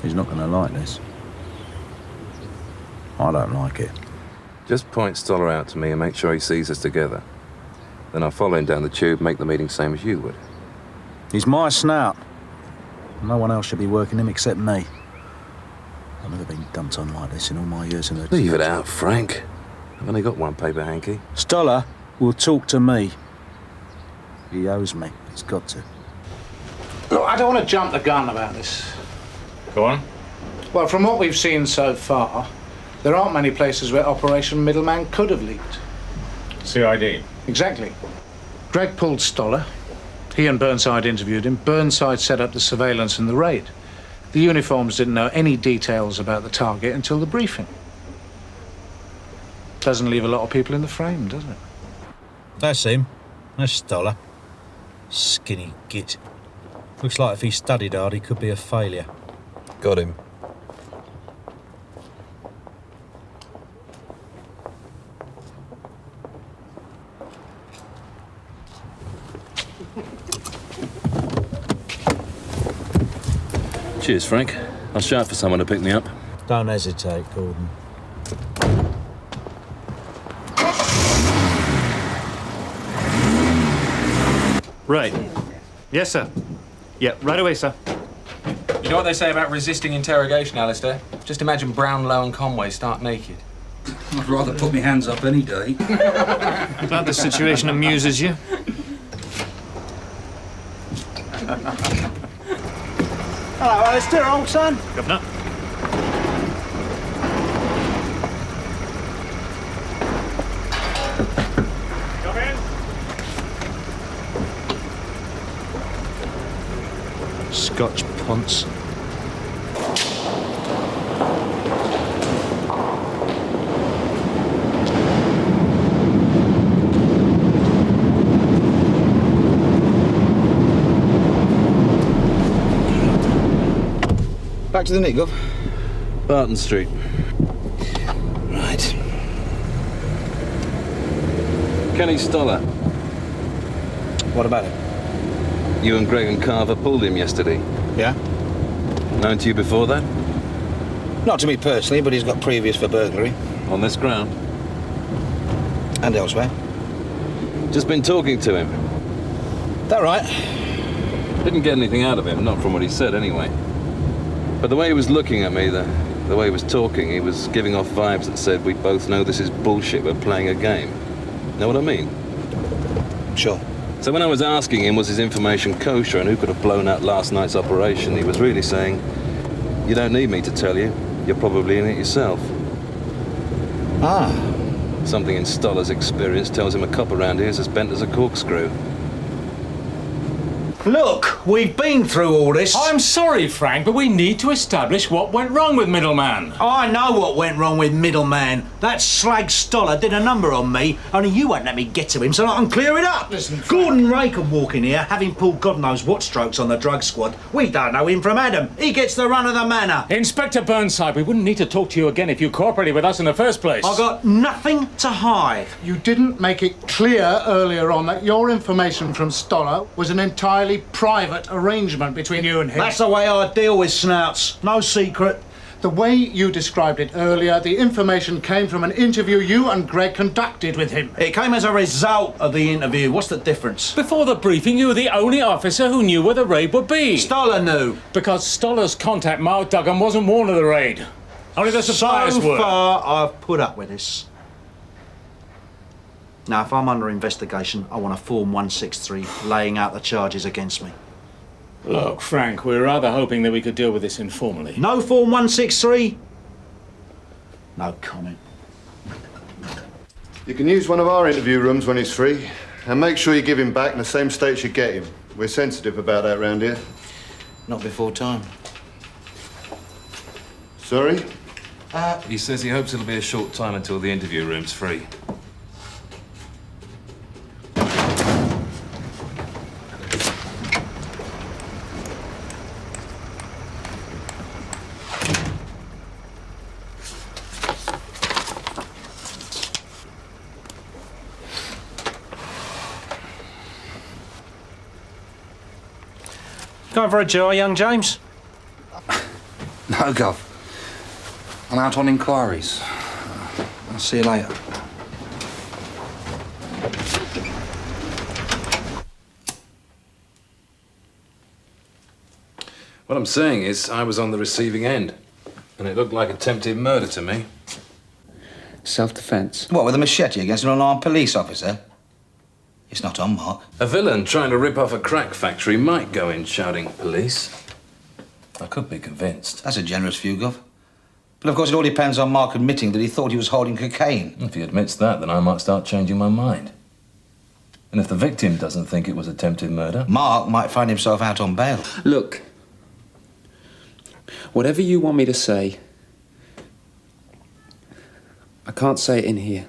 He's not going to like this. I don't like it. Just point Stoller out to me and make sure he sees us together. Then I'll follow him down the tube, make the meeting same as you would. He's my snout. No one else should be working him except me. I've never been dumped on like this in all my years in the... Leave it out, Frank. I've only got one paper hanky. Stoller will talk to me. He owes me. He's got to. Look, I don't want to jump the gun about this. Go on. Well, from what we've seen so far, there aren't many places where Operation Middleman could have leaked. CID. Exactly. Greg pulled Stoller. He and Burnside interviewed him. Burnside set up the surveillance and the raid. The uniforms didn't know any details about the target until the briefing. Doesn't leave a lot of people in the frame, does it? That's him. That's Stoller. Skinny git. Looks like if he studied hard, he could be a failure. Got him. Cheers, Frank. I'll shout for someone to pick me up. Don't hesitate, Gordon. Right. Yes, sir. Yeah, right away, sir. You know what they say about resisting interrogation, Alistair? Just imagine Brownlow and Conway stark naked. I'd rather put my hands up any day. Glad the situation amuses you. Hello, Alistair, old son. Governor. Come in. Scotch ponce. Back to the nick, Gov. Barton Street. Right. Kenny Stoller. What about it? You and Greg and Carver pulled him yesterday. Yeah? Known to you before that? Not to me personally, but he's got previous for burglary. On this ground? And elsewhere. Just been talking to him. That right? Didn't get anything out of him, not from what he said anyway. But the way he was looking at me, the way he was talking, he was giving off vibes that said we both know this is bullshit, we're playing a game. Know what I mean? Sure. So when I was asking him was his information kosher and who could have blown out last night's operation, he was really saying, you don't need me to tell you, you're probably in it yourself. Ah. Something in Stoller's experience tells him a cop around here is as bent as a corkscrew. Look, we've been through all this. I'm sorry, Frank, but we need to establish what went wrong with Middleman. I know what went wrong with Middleman. That slag Stoller did a number on me, only you won't let me get to him so I can clear it up. Listen, Gordon Wray can walk in here, having pulled God knows what strokes on the drug squad. We don't know him from Adam. He gets the run of the manor. Inspector Burnside, we wouldn't need to talk to you again if you cooperated with us in the first place. I got nothing to hide. you didn't make it clear earlier on that your information from Stoller was an entirely private arrangement between you and him. That's the way I deal with snouts. No secret. The way you described it earlier, the information came from an interview you and Greg conducted with him. It came as a result of the interview. What's the difference? Before the briefing, you were the only officer who knew where the raid would be. Stoller knew. Because Stoller's contact, Mark Duggan, wasn't warned of the raid. Only the suppliers So were. far, I've put up with this. Now, if I'm under investigation, I want a Form 163 laying out the charges against me. Look, Frank, we're rather hoping that we could deal with this informally. No Form 163? No comment. You can use one of our interview rooms when he's free, and make sure you give him back in the same state you get him. We're sensitive about that round here. Not before time. Sorry? He says he hopes it'll be a short time until the interview room's free. Going for a joy, young James? No, Gov. I'm out on inquiries. I'll see you later. What I'm saying is, I was on the receiving end, and it looked like attempted murder to me. Self-defense. What, with a machete against an unarmed police officer? It's not on, Mark. A villain trying to rip off a crack factory might go in shouting police. I could be convinced. That's a generous view, Gov. But of course it all depends on Mark admitting that he thought he was holding cocaine. If he admits that, then I might start changing my mind. And if the victim doesn't think it was attempted murder... Mark might find himself out on bail. Look, whatever you want me to say, I can't say it in here.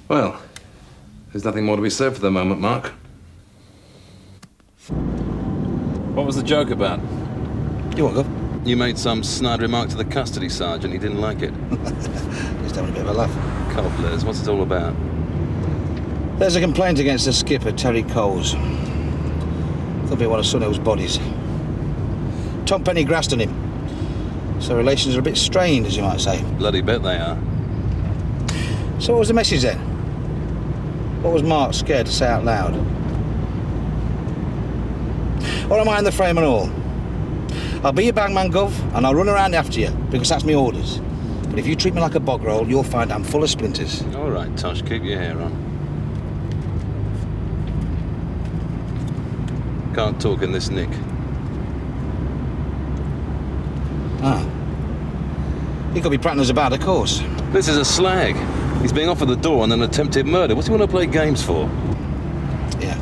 Well, there's nothing more to be said for the moment, Mark. What was the joke about? You want, Gov? You made some snide remark to the custody sergeant. He didn't like it. Just having a bit of a laugh. Cobblers, what's it all about? There's a complaint against the skipper, Terry Coles. Thought be one of Sunhill's bodies. Tom Penny grassed on him. So relations are a bit strained, as you might say. Bloody bet they are. So what was the message then? What was Mark scared to say out loud? Or am I in the frame and all? I'll be your bagman, Gov, and I'll run around after you, because that's my orders. But if you treat me like a bog roll, you'll find I'm full of splinters. All right, Tosh, keep your hair on. Can't talk in this nick. Ah. He could be prattling us about, of course. This is a slag. He's being offered the door on an attempted murder. What's he want to play games for? Yeah.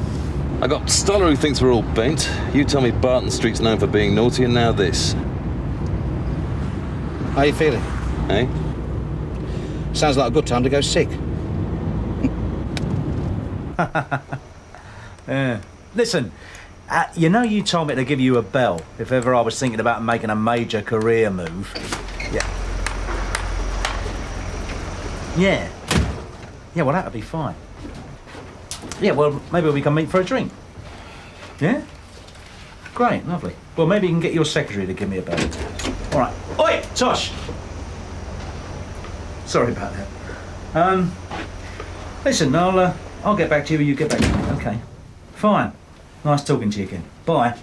I got Stoller who thinks we're all bent. You tell me Barton Street's known for being naughty, and now this. How you feeling? Eh? Sounds like a good time to go sick. Yeah. Listen, you know you told me to give you a bell if ever I was thinking about making a major career move. Yeah. Yeah. Yeah, well, that'd be fine. Yeah, well, maybe we can meet for a drink. Yeah? Great, lovely. Well, maybe you can get your secretary to give me a bell. All right. Oi, Tosh! Sorry about that. Listen, I'll get back to you when you get back to me. Okay. Fine. Nice talking to you again. Bye.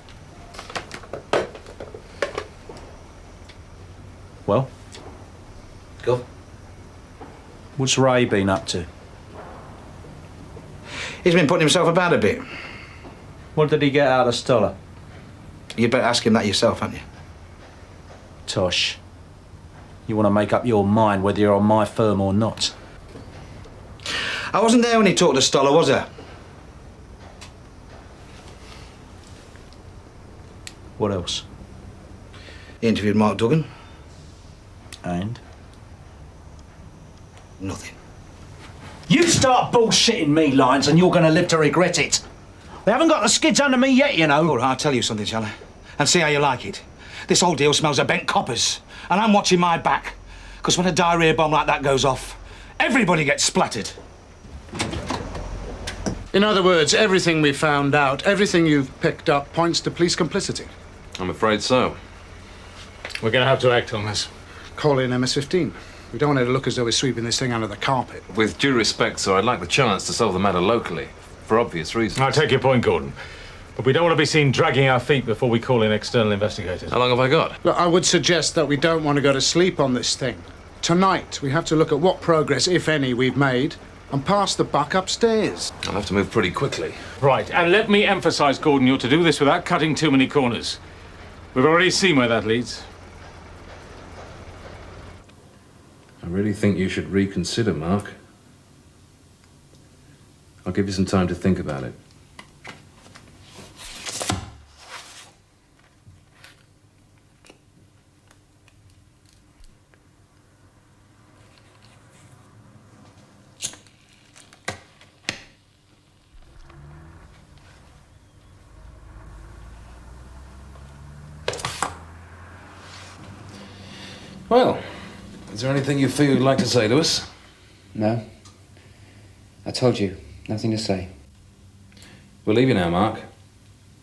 Well? Gov? What's Wray been up to? He's been putting himself about a bit. What did he get out of Stoller? You'd better ask him that yourself, hadn't you? Tosh, you want to make up your mind whether you're on my firm or not. I wasn't there when he talked to Stoller, was I? What else? He interviewed Mark Duggan. And? Nothing. You start bullshitting me, Lyons, and you're going to live to regret it. They haven't got the skids under me yet, you know. All right, I'll tell you something, shall I? And see how you like it. This whole deal smells of bent coppers, and I'm watching my back. Because when a diarrhea bomb like that goes off, everybody gets splattered. In other words, everything we found out, everything you've picked up, points to police complicity. I'm afraid so. We're going to have to act on this. Call in MS-15. We don't want it to look as though we're sweeping this thing under the carpet. With due respect, sir, I'd like the chance to solve the matter locally, for obvious reasons. I take your point, Gordon. But we don't want to be seen dragging our feet before we call in external investigators. How long have I got? Look, I would suggest that we don't want to go to sleep on this thing. Tonight, we have to look at what progress, if any, we've made and pass the buck upstairs. I'll have to move pretty quickly. Right, and let me emphasize, Gordon, you're to do this without cutting too many corners. We've already seen where that leads. really think you should reconsider, Mark. I'll give you some time to think about it. Well, is there anything you feel you'd like to say to us? No. I told you, nothing to say. We'll leave you now, Mark.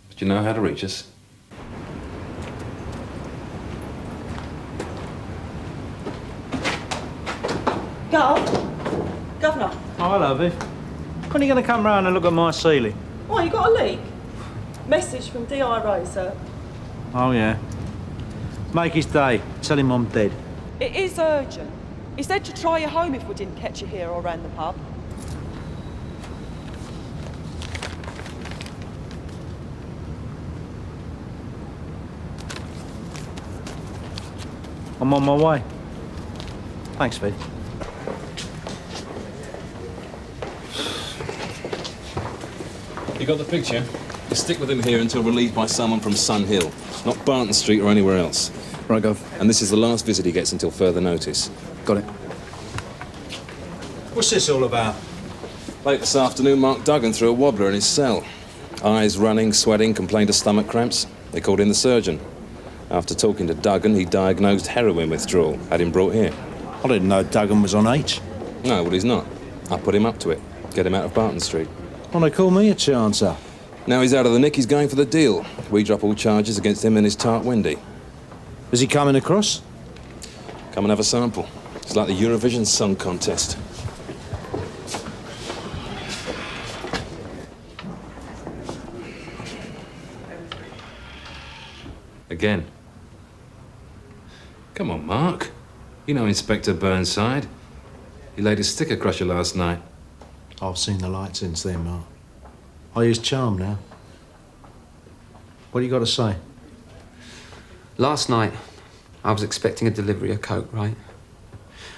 But you know how to reach us. Governor. Oh, hello, Viv. When are you going to come round and look at my ceiling? Oh, you got a leak? Message from D.I. Rouse, sir. Oh, yeah. Make his day. Tell him I'm dead. It is urgent. He said to try your home if we didn't catch you here or round the pub. I'm on my way. Thanks, Viv. You got the picture? You stick with him here until relieved by someone from Sun Hill. Not Barton Street or anywhere else. Right, Gov. And this is the last visit he gets until further notice. Got it. What's this all about? Late this afternoon, Mark Duggan threw a wobbler in his cell. Eyes running, sweating, complained of stomach cramps. They called in the surgeon. After talking to Duggan, he diagnosed heroin withdrawal, had him brought here. I didn't know Duggan was on H. No, well, he's not. I put him up to it. Get him out of Barton Street. Well, they call me a chancer. Now he's out of the nick, he's going for the deal. We drop all charges against him and his tart Wendy. Is he coming across? Come and have a sample. It's like the Eurovision Song Contest. Again. Come on, Mark. You know Inspector Burnside. He laid his sticker crusher last night. I've seen the light since then, Mark. I use charm now. What do you got to say? Last night, I was expecting a delivery of coke, right?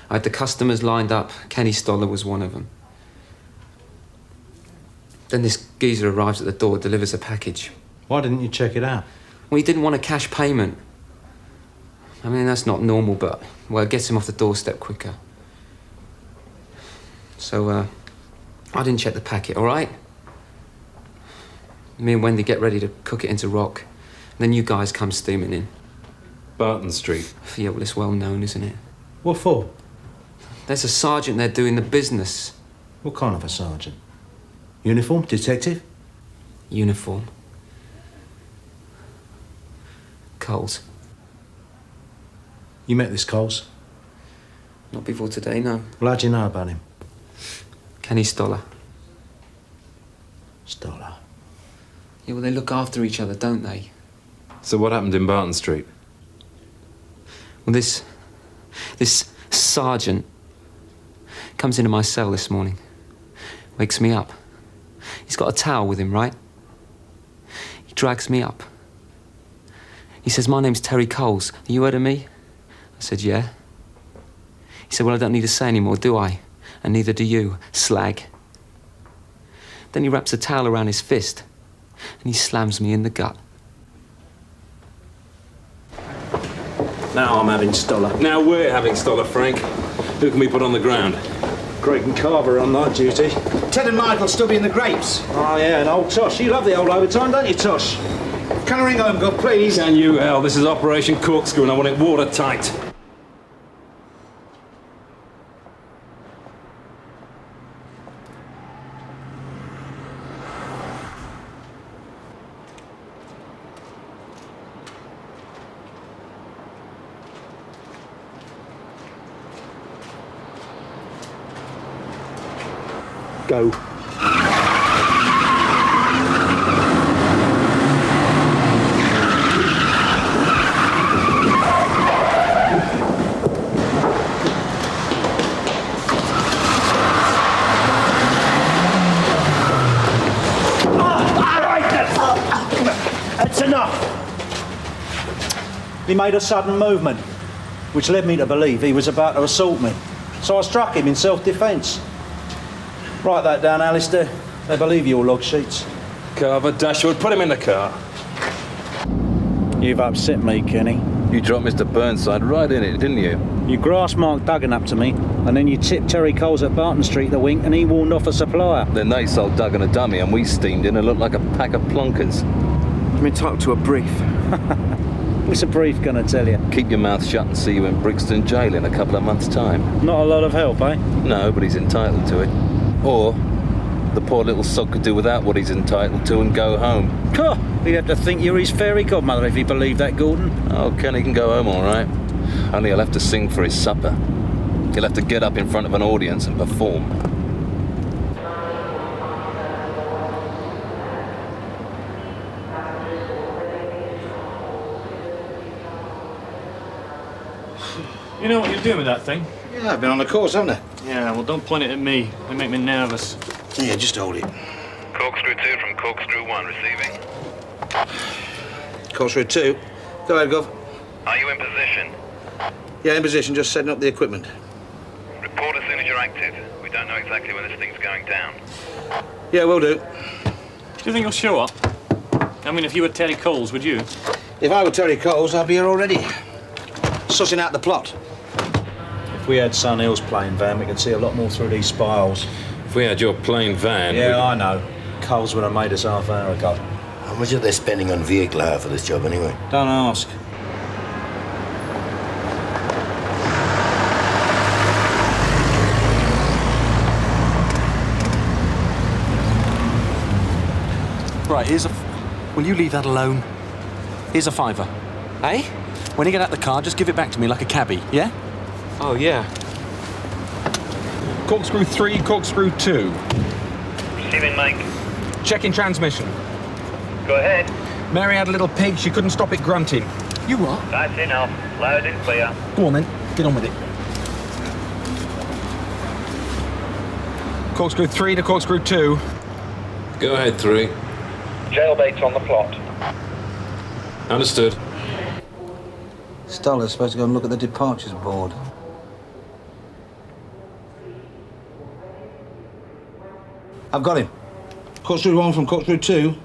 I had the customers lined up. Kenny Stoller was one of them. Then this geezer arrives at the door, delivers a package. Why didn't you check it out? Well, he didn't want a cash payment. I mean, that's not normal, but, well, it gets him off the doorstep quicker. So, I didn't check the packet, all right? Me and Wendy get ready to cook it into rock. Then you guys come steaming in. Barton Street. Yeah, well, it's well known, isn't it? What for? There's a sergeant there doing the business. What kind of a sergeant? Uniform? Detective? Uniform. Coles. You met this Coles? Not before today, no. Well, how'd you know about him? Kenny Stoller. Stoller. Yeah, well, they look after each other, don't they? So what happened in Barton Street? Well, this sergeant comes into my cell this morning, wakes me up. He's got a towel with him, right? He drags me up. He says, "My name's Terry Coles. Have you heard of me?" I said, "Yeah." He said, "Well, I don't need to say any more, do I? And neither do you, slag." Then he wraps a towel around his fist and he slams me in the gut. Now I'm having Stoller. Now we're having Stoller, Frank. Who can we put on the ground? Greg and Carver on night duty. Ted and Michael still be in the grapes. Oh, yeah, and old Tosh. You love the old overtime, don't you, Tosh? Can I ring home, Gov, please? Can you, hell? This is Operation Corkscrew and I want it watertight. Go. That's enough. He made a sudden movement, which led me to believe he was about to assault me. So I struck him in self-defence. Write that down, Alistair. They believe your log sheets. Carver, Dashwood, put him in the car. You've upset me, Kenny. You dropped Mr. Burnside right in it, didn't you? You grass-marked Duggan up to me, and then you tipped Terry Coles at Barton Street the wink, and he warned off a supplier. Then they sold Duggan a dummy, and we steamed in and looked like a pack of plunkers. I'm entitled to a brief. What's a brief gonna tell you? Keep your mouth shut and see you in Brixton Jail in a couple of months' time. Not a lot of help, eh? No, but he's entitled to it. Or the poor little sod could do without what he's entitled to and go home. He'd have to think you're his fairy godmother if he believed that, Gordon. Oh, Kenny can go home all right. Only he'll have to sing for his supper. He'll have to get up in front of an audience and perform. You know what you're doing with that thing? Yeah, I've been on the course, haven't I? Yeah, well, don't point it at me. They make me nervous. Yeah, just hold it. Corkscrew 2 from Corkscrew 1 receiving. Corkscrew 2. Go ahead, Gov. Are you in position? Yeah, in position, just setting up the equipment. Report as soon as you're active. We don't know exactly when this thing's going down. Yeah, will do. Do you think he'll show up? I mean, if you were Terry Coles, would you? If I were Terry Coles, I'd be here already. Sussing out the plot. If we had Sun Hill's plane van, we could see a lot more through these spiles. If we had your plain van... Yeah, I know. Coles would have made us half hour ago. How much are they spending on vehicle hire for this job, anyway? Don't ask. Right, here's a... Will you leave that alone? Here's a £5. Eh? When you get out the car, just give it back to me like a cabbie, yeah? Oh, yeah. Corkscrew 3, Corkscrew 2. Receiving, Mike. Checking transmission. Go ahead. Mary had a little pig, she couldn't stop it grunting. You what? That's enough. Loud and clear. Go on then, get on with it. Corkscrew 3 to Corkscrew 2. Go ahead, 3. Jailbait's on the plot. Understood. Stoller's supposed to go and look at the departures board. I've got him. Corkscrew 1 from Corkscrew 2.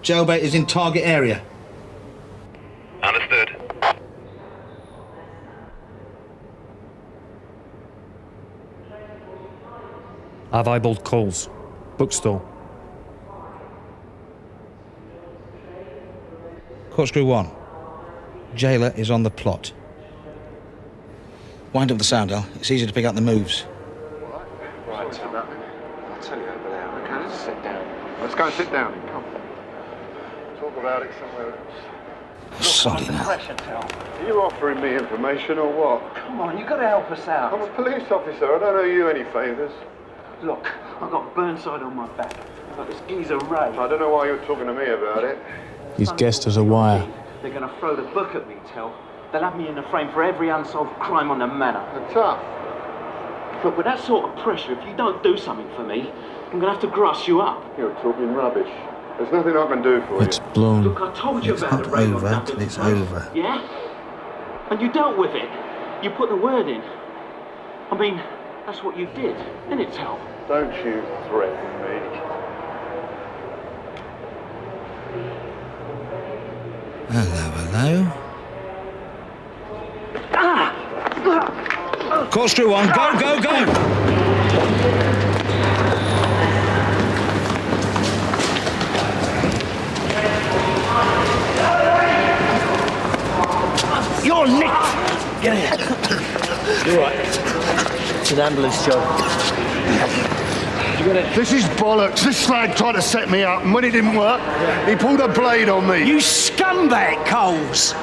Jailbait is in target area. Understood. I've eyeballed Coles. Bookstore. Corkscrew 1. Jailer is on the plot. Wind up the sound, Al. It's easy to pick out the moves. Right, Tom. I'll tell you over there. Okay, let's sit down. Let's go and sit down. Come. Talk about it somewhere else. Sorry now. Are you offering me information or what? Come on, you've got to help us out. I'm a police officer. I don't owe you any favours. Look, I've got Burnside on my back. I've got this geezer Wray. I don't know why you're talking to me about it. He's guessed as a wire. They're going to throw the book at me, Tel. They'll have me in the frame for every unsolved crime on the manor. They're tough. Look, with that sort of pressure, if you don't do something for me, I'm going to have to grass you up. You're talking rubbish. There's nothing I can do for It's you. blown. Look, I told you It's about not the raid on over Dublin till it's Place. over. Yeah? And you dealt with it. You put the word in. I mean, that's what you did, isn't it, Tel? Don't you threaten me. Hello. Corkscrew 1, go! You're nicked! Get in. You're right. It's an ambulance job. This is bollocks. This slag tried to set me up, and when it didn't work, he pulled a blade on me. You scumbag, Coles!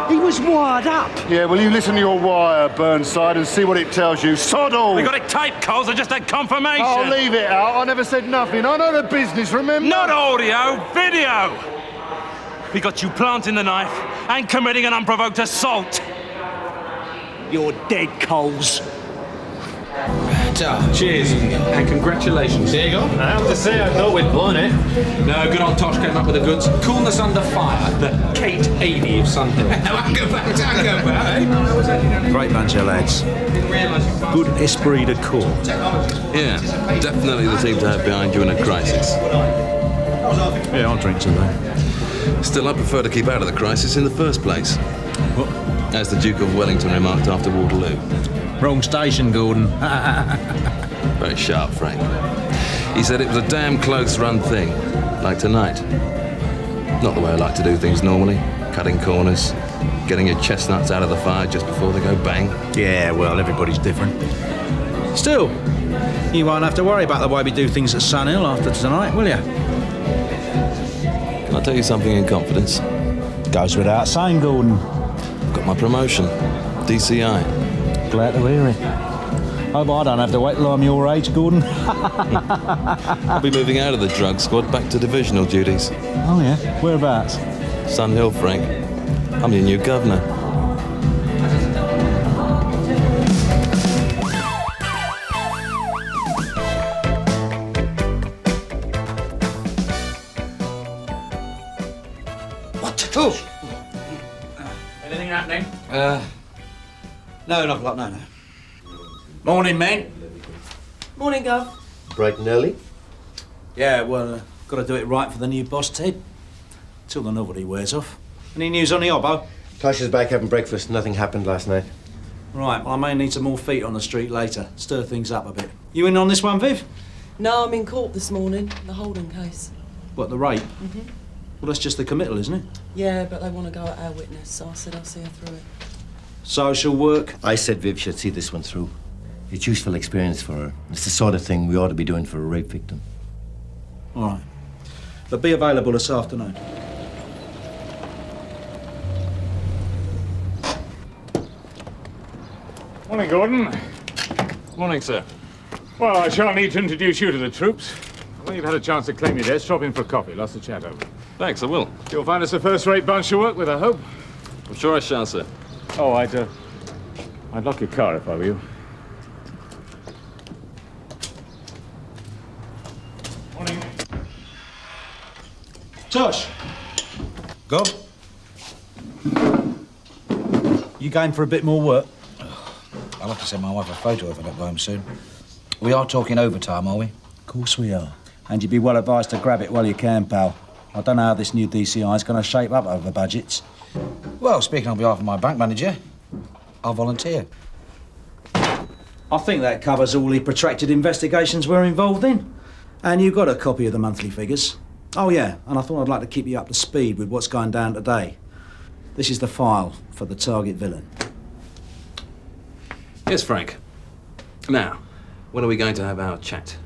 He was wired up. Yeah, well, you listen to your wire, Burnside, and see what it tells you. Sod all! We got it taped, Coles. I just had confirmation. Oh, leave it out. I never said nothing. I know the business, remember? Not audio, video. We got you planting the knife and committing an unprovoked assault. You're dead, Coles. Cheers and congratulations. There you go. I have to say, I thought we'd blown it. No, good old Tosh came up with the goods. Coolness under fire. The Kate 80 of Sunhill. I'll go back. Great bunch of lads. Good esprit de corps. Yeah, definitely the team to have behind you in a crisis. Yeah, I'll drink to that. Still, I prefer to keep out of the crisis in the first place. As the Duke of Wellington remarked after Waterloo. Wrong station, Gordon. Very sharp, Frank. He said it was a damn close-run thing, like tonight. Not the way I like to do things normally. Cutting corners, getting your chestnuts out of the fire just before they go bang. Yeah, well, everybody's different. Still, you won't have to worry about the way we do things at Sunhill after tonight, will you? Can I tell you something in confidence? Goes without saying, Gordon. Got my promotion. D.C.I. Glad to hear it. Hope I don't have to wait till I'm your age, Gordon. I'll be moving out of the drug squad back to divisional duties. Oh, yeah? Whereabouts? Sunhill, Frank. I'm your new governor. Anything happening? No, not a lot, no. Morning, men. Morning, Gov. Bright and early? Yeah, well, got to do it right for the new boss, Ted. Till the novelty wears off. Any news on the Obbo? Tosh is back having breakfast. Nothing happened last night. Right, well, I may need some more feet on the street later. Stir things up a bit. You in on this one, Viv? No, I'm in court this morning, the Holden case. What, the rape? Mm-hmm. Well, that's just the committal, isn't it? Yeah, but they want to go at our witness, so I said I'll see her through it. Social work? I said Viv should see this one through. It's useful experience for her. It's the sort of thing we ought to be doing for a rape victim. All right. But be available this afternoon. Morning, Gordon. Morning, sir. Well, I shall need to introduce you to the troops. When you've had a chance to claim your desk, drop in for a coffee. Lots to chat over. Thanks, I will. You'll find us a first-rate bunch to work with, I hope. I'm sure I shall, sir. Oh, I'd lock your car if I were you. Morning. Tosh. Gov? You going for a bit more work? I'll have to send my wife a photo if I don't go home soon. We are talking overtime, are we? Of course we are. And you'd be well advised to grab it while you can, pal. I don't know how this new D.C.I. is going to shape up over budgets. Well, speaking on behalf of my bank manager, I'll volunteer. I think that covers all the protracted investigations we're involved in. And you got a copy of the monthly figures. Oh, yeah, and I thought I'd like to keep you up to speed with what's going down today. This is the file for the target villain. Yes, Frank. Now, when are we going to have our chat?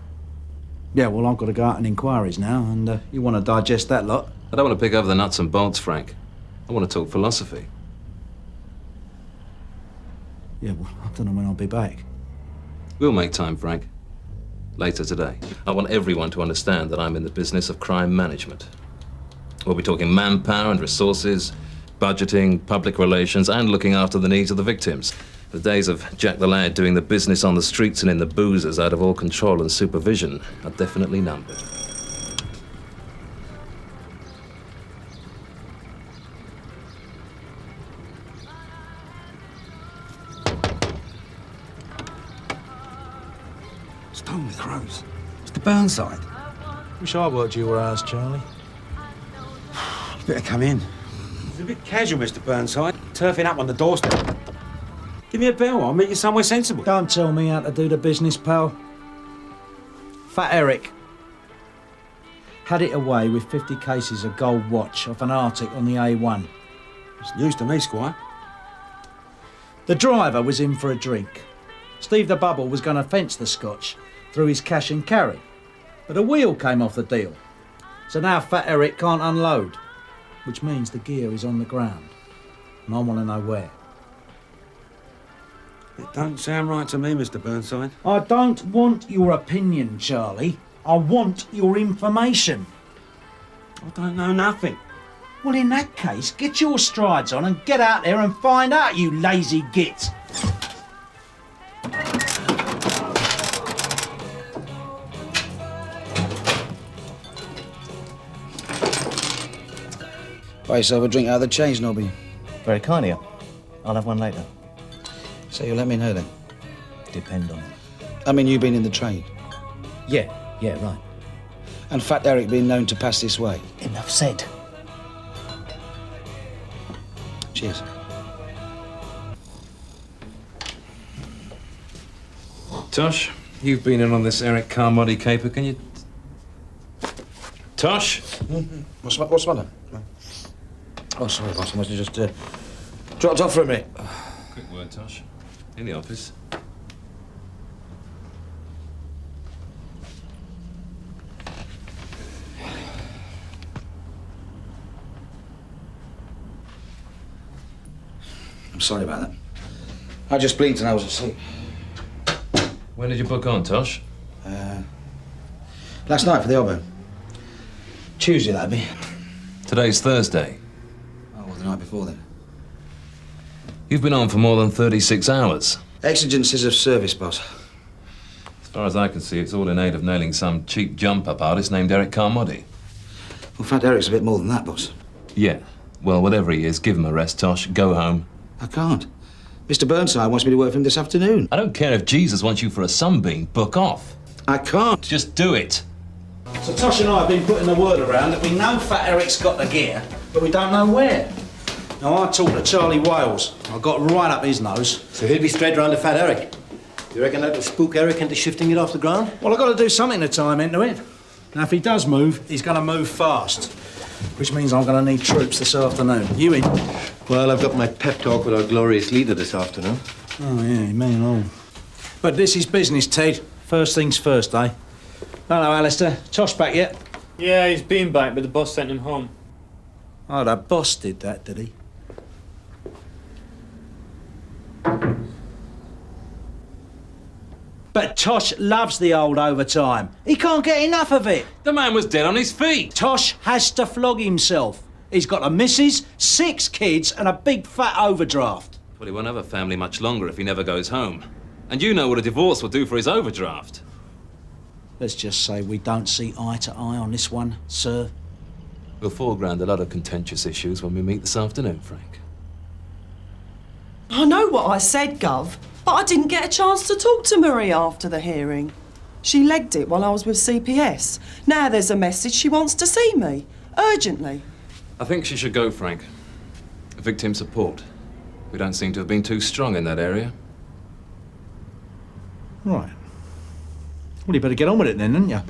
Yeah, well, I've got to go out on inquiries now, and you want to digest that lot. I don't want to pick over the nuts and bolts, Frank. I want to talk philosophy. Yeah, well, I don't know when I'll be back. We'll make time, Frank. Later today. I want everyone to understand that I'm in the business of crime management. We'll be talking manpower and resources, budgeting, public relations, and looking after the needs of the victims. The days of Jack the Lad doing the business on the streets and in the boozers out of all control and supervision are definitely numbered. Stone with Rouse. Mr. Burnside. Wish I worked your hours, Charlie. You better come in. It's a bit casual, Mr. Burnside. Turfing up on the doorstep. Give me a bell, I'll meet you somewhere sensible. Don't tell me how to do the business, pal. Fat Eric had it away with 50 cases of gold watch off an Arctic on the A1. It's news to me, Squire. The driver was in for a drink. Steve the Bubble was going to fence the Scotch through his cash and carry, but a wheel came off the deal. So now Fat Eric can't unload, which means the gear is on the ground. And I want to know where. It don't sound right to me, Mr. Burnside. I don't want your opinion, Charlie. I want your information. I don't know nothing. Well, in that case, get your strides on and get out there and find out, you lazy git. Buy yourself a drink out of the change, Nobby. Very kind of you. I'll have one later. So you'll let me know then? Depend on. I mean, you've been in the trade. Yeah, right. And Fat Eric being known to pass this way. Enough said. Cheers. Tosh, you've been in on this Eric Carmody caper, can you... Tosh? What's the matter? Oh, sorry, boss. I must have just dropped off for a minute. Quick word, Tosh. In the office. I'm sorry about that. I just blinked and I was asleep. When did you book on, Tosh? Last night for the Obo. Tuesday, that'd be. Today's Thursday. Oh, well, the night before then. You've been on for more than 36 hours. Exigencies of service, boss. As far as I can see, it's all in aid of nailing some cheap jump-up artist named Eric Carmody. Well, Fat Eric's a bit more than that, boss. Yeah. Well, whatever he is, give him a rest, Tosh. Go home. I can't. Mr. Burnside wants me to work for him this afternoon. I don't care if Jesus wants you for a sunbeam. Book off. I can't. Just do it. So Tosh and I have been putting the word around that we know Fat Eric's got the gear, but we don't know where. Now, I talked to Charlie Wales. I got right up his nose. So he'll be straight round to Fat Eric. You reckon that'll spook Eric into shifting it off the ground? Well, I've got to do something to time into it. Now, if he does move, he's going to move fast, which means I'm going to need troops this afternoon. You in? Well, I've got my pep talk with our glorious leader this afternoon. Oh, yeah, you mean all. But this is business, Ted. First things first, eh? Hello, Alistair. Tosh back yet? Yeah, he's been back, but the boss sent him home. Oh, the boss did that, did he? But Tosh loves the old overtime. He can't get enough of it. The man was dead on his feet. Tosh has to flog himself. He's got a missus, 6 kids, and a big fat overdraft. Well, he won't have a family much longer if he never goes home. And you know what a divorce will do for his overdraft. Let's just say we don't see eye to eye on this one, sir. We'll foreground a lot of contentious issues when we meet this afternoon, Frank. I know what I said, Gov, but I didn't get a chance to talk to Marie after the hearing. She legged it while I was with CPS. Now there's a message she wants to see me, urgently. I think she should go, Frank. Victim support. We don't seem to have been too strong in that area. Right. Well, you better get on with it then, hadn't you?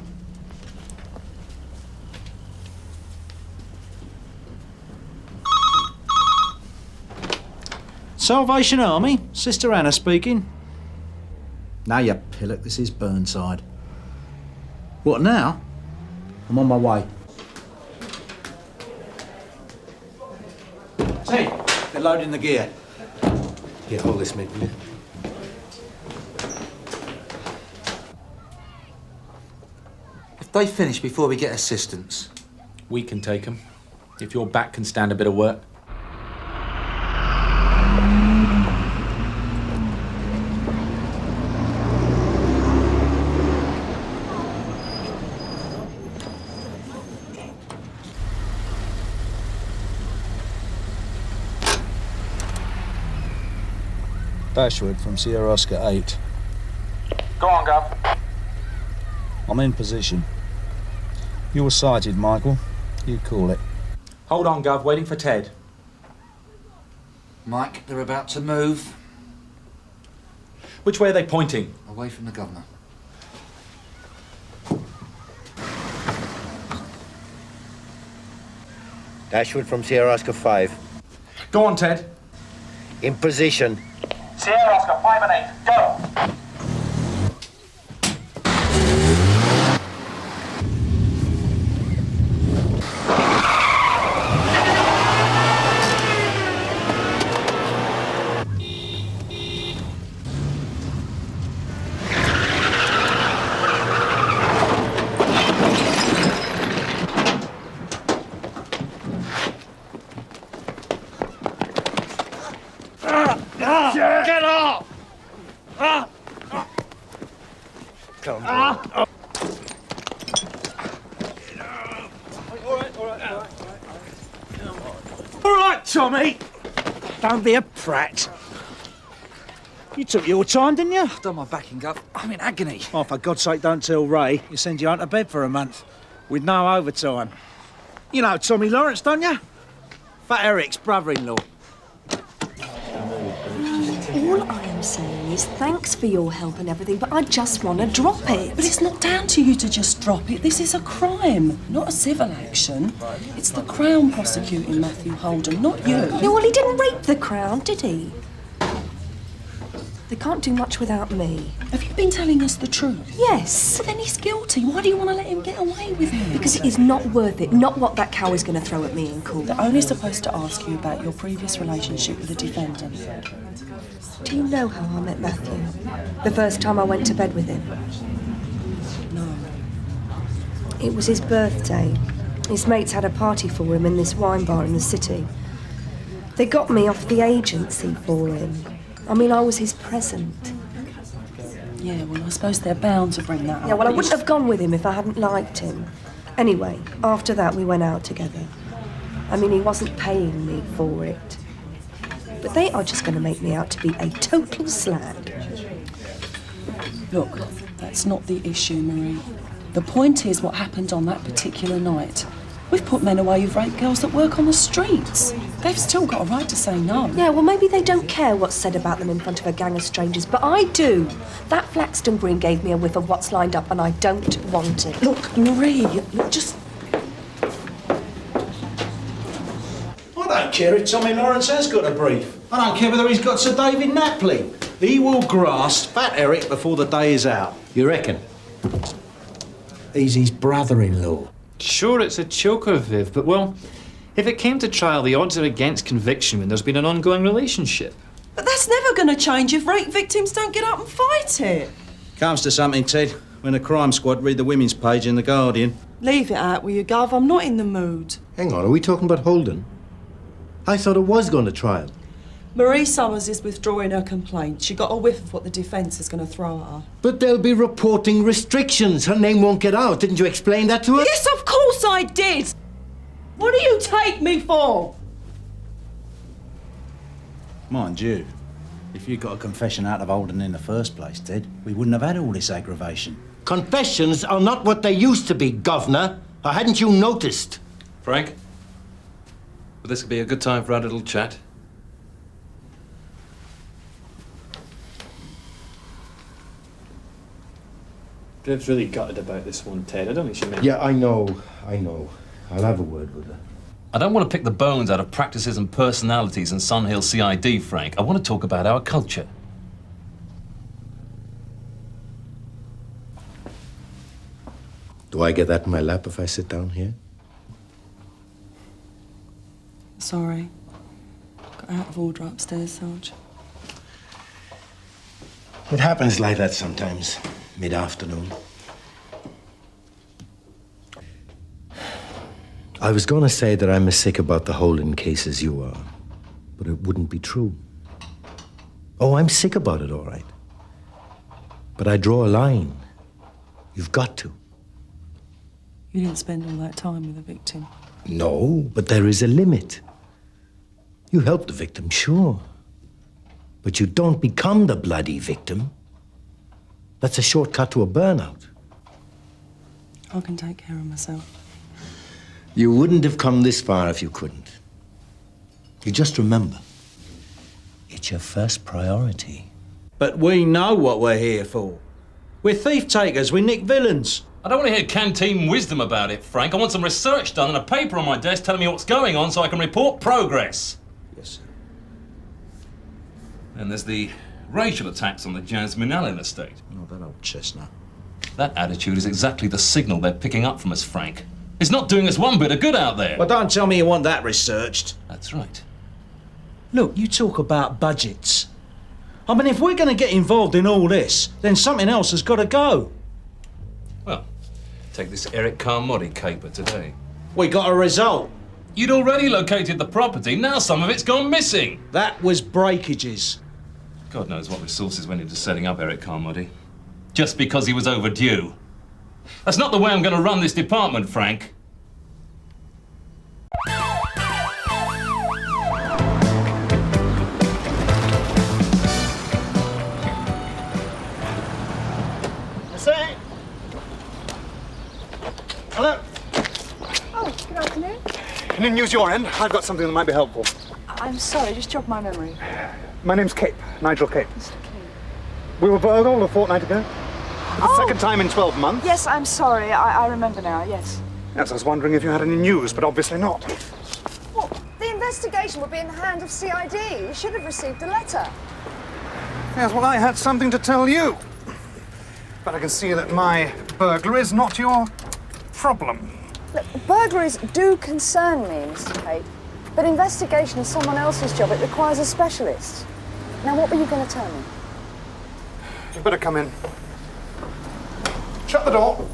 Salvation Army, Sister Anna speaking. Now, you pillock, this is Burnside. What now? I'm on my way. Ted, they're loading the gear. Here, hold this, mate, will you? If they finish before we get assistance, We can take them, if your back can stand a bit of work. Dashwood from Sierra Oscar 8. Go on, Gov. I'm in position. You were sighted, Michael. You call it. Hold on, Gov, waiting for Ted. Mike, they're about to move. Which way are they pointing? Away from the governor. Dashwood from Sierra Oscar 5. Go on, Ted. In position. Sierra Oscar 5 and 8, go! Get up! Come on. Tommy! Don't be a prat. You took your time, didn't you? I've done my backing up. I'm in agony. Oh, for God's sake, don't tell Ray. He'll send you out to bed for a month. With no overtime. You know Tommy Lawrence, don't you? Fat Eric's brother-in-law. All I am saying is thanks for your help and everything, but I just want to drop it. But it's not down to you to just drop it. This is a crime, not a civil action. It's the Crown prosecuting Matthew Holden, not you. Yeah, well, he didn't rape the Crown, did he? They can't do much without me. Have you been telling us the truth? Yes. But then he's guilty. Why do you want to let him get away with it? Because it is not worth it. Not what that cow is going to throw at me in court. They're only supposed to ask you about your previous relationship with the defendant. Do you know how I met Matthew? The first time I went to bed with him? No. It was his birthday. His mates had a party for him in this wine bar in the city. They got me off the agency for him. I mean, I was his present. Yeah, well, I suppose they're bound to bring that up. Yeah, well, I wouldn't have gone with him if I hadn't liked him. Anyway, after that, we went out together. I mean, he wasn't paying me for it. But they are just going to make me out to be a total slag. Look, that's not the issue, Marie. The point is what happened on that particular night. We've put men away who've raped girls that work on the streets. They've still got a right to say no. Yeah, well, maybe they don't care what's said about them in front of a gang of strangers, but I do. That Flaxton Green gave me a whiff of what's lined up, and I don't want it. Look, Marie, look, just... I don't care if Tommy Lawrence has got a brief. I don't care whether he's got Sir David Napley. He will grasp Fat Eric before the day is out. You reckon? He's his brother-in-law. Sure, it's a choker, Viv, but well, if it came to trial, the odds are against conviction when there's been an ongoing relationship. But that's never going to change if rape victims don't get up and fight it. Comes to something, Ted, when the crime squad read the women's page in The Guardian. Leave it out, will you, Gov? I'm not in the mood. Hang on, are we talking about Holden? I thought it was going to trial. Marie Summers is withdrawing her complaint. She got a whiff of what the defence is going to throw at her. But there'll be reporting restrictions. Her name won't get out. Didn't you explain that to her? Yes, of course I did! What do you take me for? Mind you, if you got a confession out of Holden in the first place, Ted, we wouldn't have had all this aggravation. Confessions are not what they used to be, Governor. Or hadn't you noticed? Frank? Well, this could be a good time for our little chat. Viv's really gutted about this one, Ted. I don't think she meant... Yeah, I know. I'll have a word with her. I don't want to pick the bones out of practices and personalities in Sun Hill CID, Frank. I want to talk about our culture. Do I get that in my lap if I sit down here? Sorry. Got out of order upstairs, Sarge. It happens like that sometimes, mid-afternoon. I was going to say that I'm as sick about the Holden case as you are, but it wouldn't be true. Oh, I'm sick about it, all right. But I draw a line. You've got to. You didn't spend all that time with the victim. No, but there is a limit. You help the victim, sure. But you don't become the bloody victim. That's a shortcut to a burnout. I can take care of myself. You wouldn't have come this far if you couldn't. You just remember, it's your first priority. But we know what we're here for. We're thief takers, we nick villains. I don't want to hear canteen wisdom about it, Frank. I want some research done and a paper on my desk telling me what's going on so I can report progress. Yes, sir. And there's the racial attacks on the Jasmine Allen estate. Oh, that old chestnut. That attitude is exactly the signal they're picking up from us, Frank. It's not doing us one bit of good out there. Well, don't tell me you want that researched. That's right. Look, you talk about budgets. I mean, if we're going to get involved in all this, then something else has got to go. Well, take this Eric Carmody caper today. We got a result. You'd already located the property, now some of it's gone missing. That was breakages. God knows what resources went into setting up Eric Carmody. Just because he was overdue. That's not the way I'm going to run this department, Frank. in news your end. I've got something that might be helpful. I'm sorry, just jog my memory. My name's Cape, Nigel Cape. We were burgled a fortnight ago. For the second time in 12 months. Yes, I'm sorry. I remember now, yes. Yes, I was wondering if you had any news, but obviously not. Well, the investigation would be in the hand of CID. We should have received a letter. Yes, well, I had something to tell you. But I can see that my burglary is not your problem. Look, burglaries do concern me, Mr. Kate. But investigation is someone else's job. It requires a specialist. Now, what were you going to tell me? You better come in. Shut the door.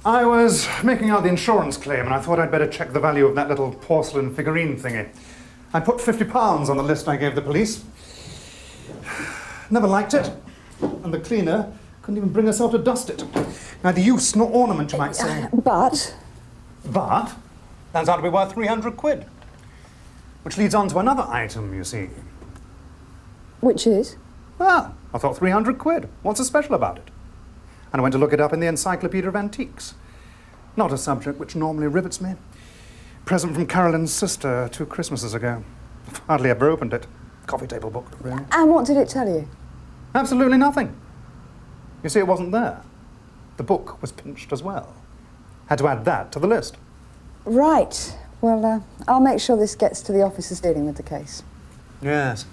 I was making out the insurance claim, and I thought I'd better check the value of that little porcelain figurine thingy. I put £50 on the list I gave the police. Never liked it, and the cleaner couldn't even bring herself to dust it. Neither use nor ornament, you might say. But? But? Turns out to be worth 300 quid. Which leads on to another item, you see. Which is? Well, I thought 300 quid. What's so special about it? And I went to look it up in the Encyclopedia of Antiques. Not a subject which normally rivets me. Present from Carolyn's sister 2 Christmases ago. I've hardly ever opened it. Coffee table book, really. And what did it tell you? Absolutely nothing. You see, it wasn't there. The book was pinched as well. Had to add that to the list. Right. Well, I'll make sure this gets to the officers dealing with the case. Yes.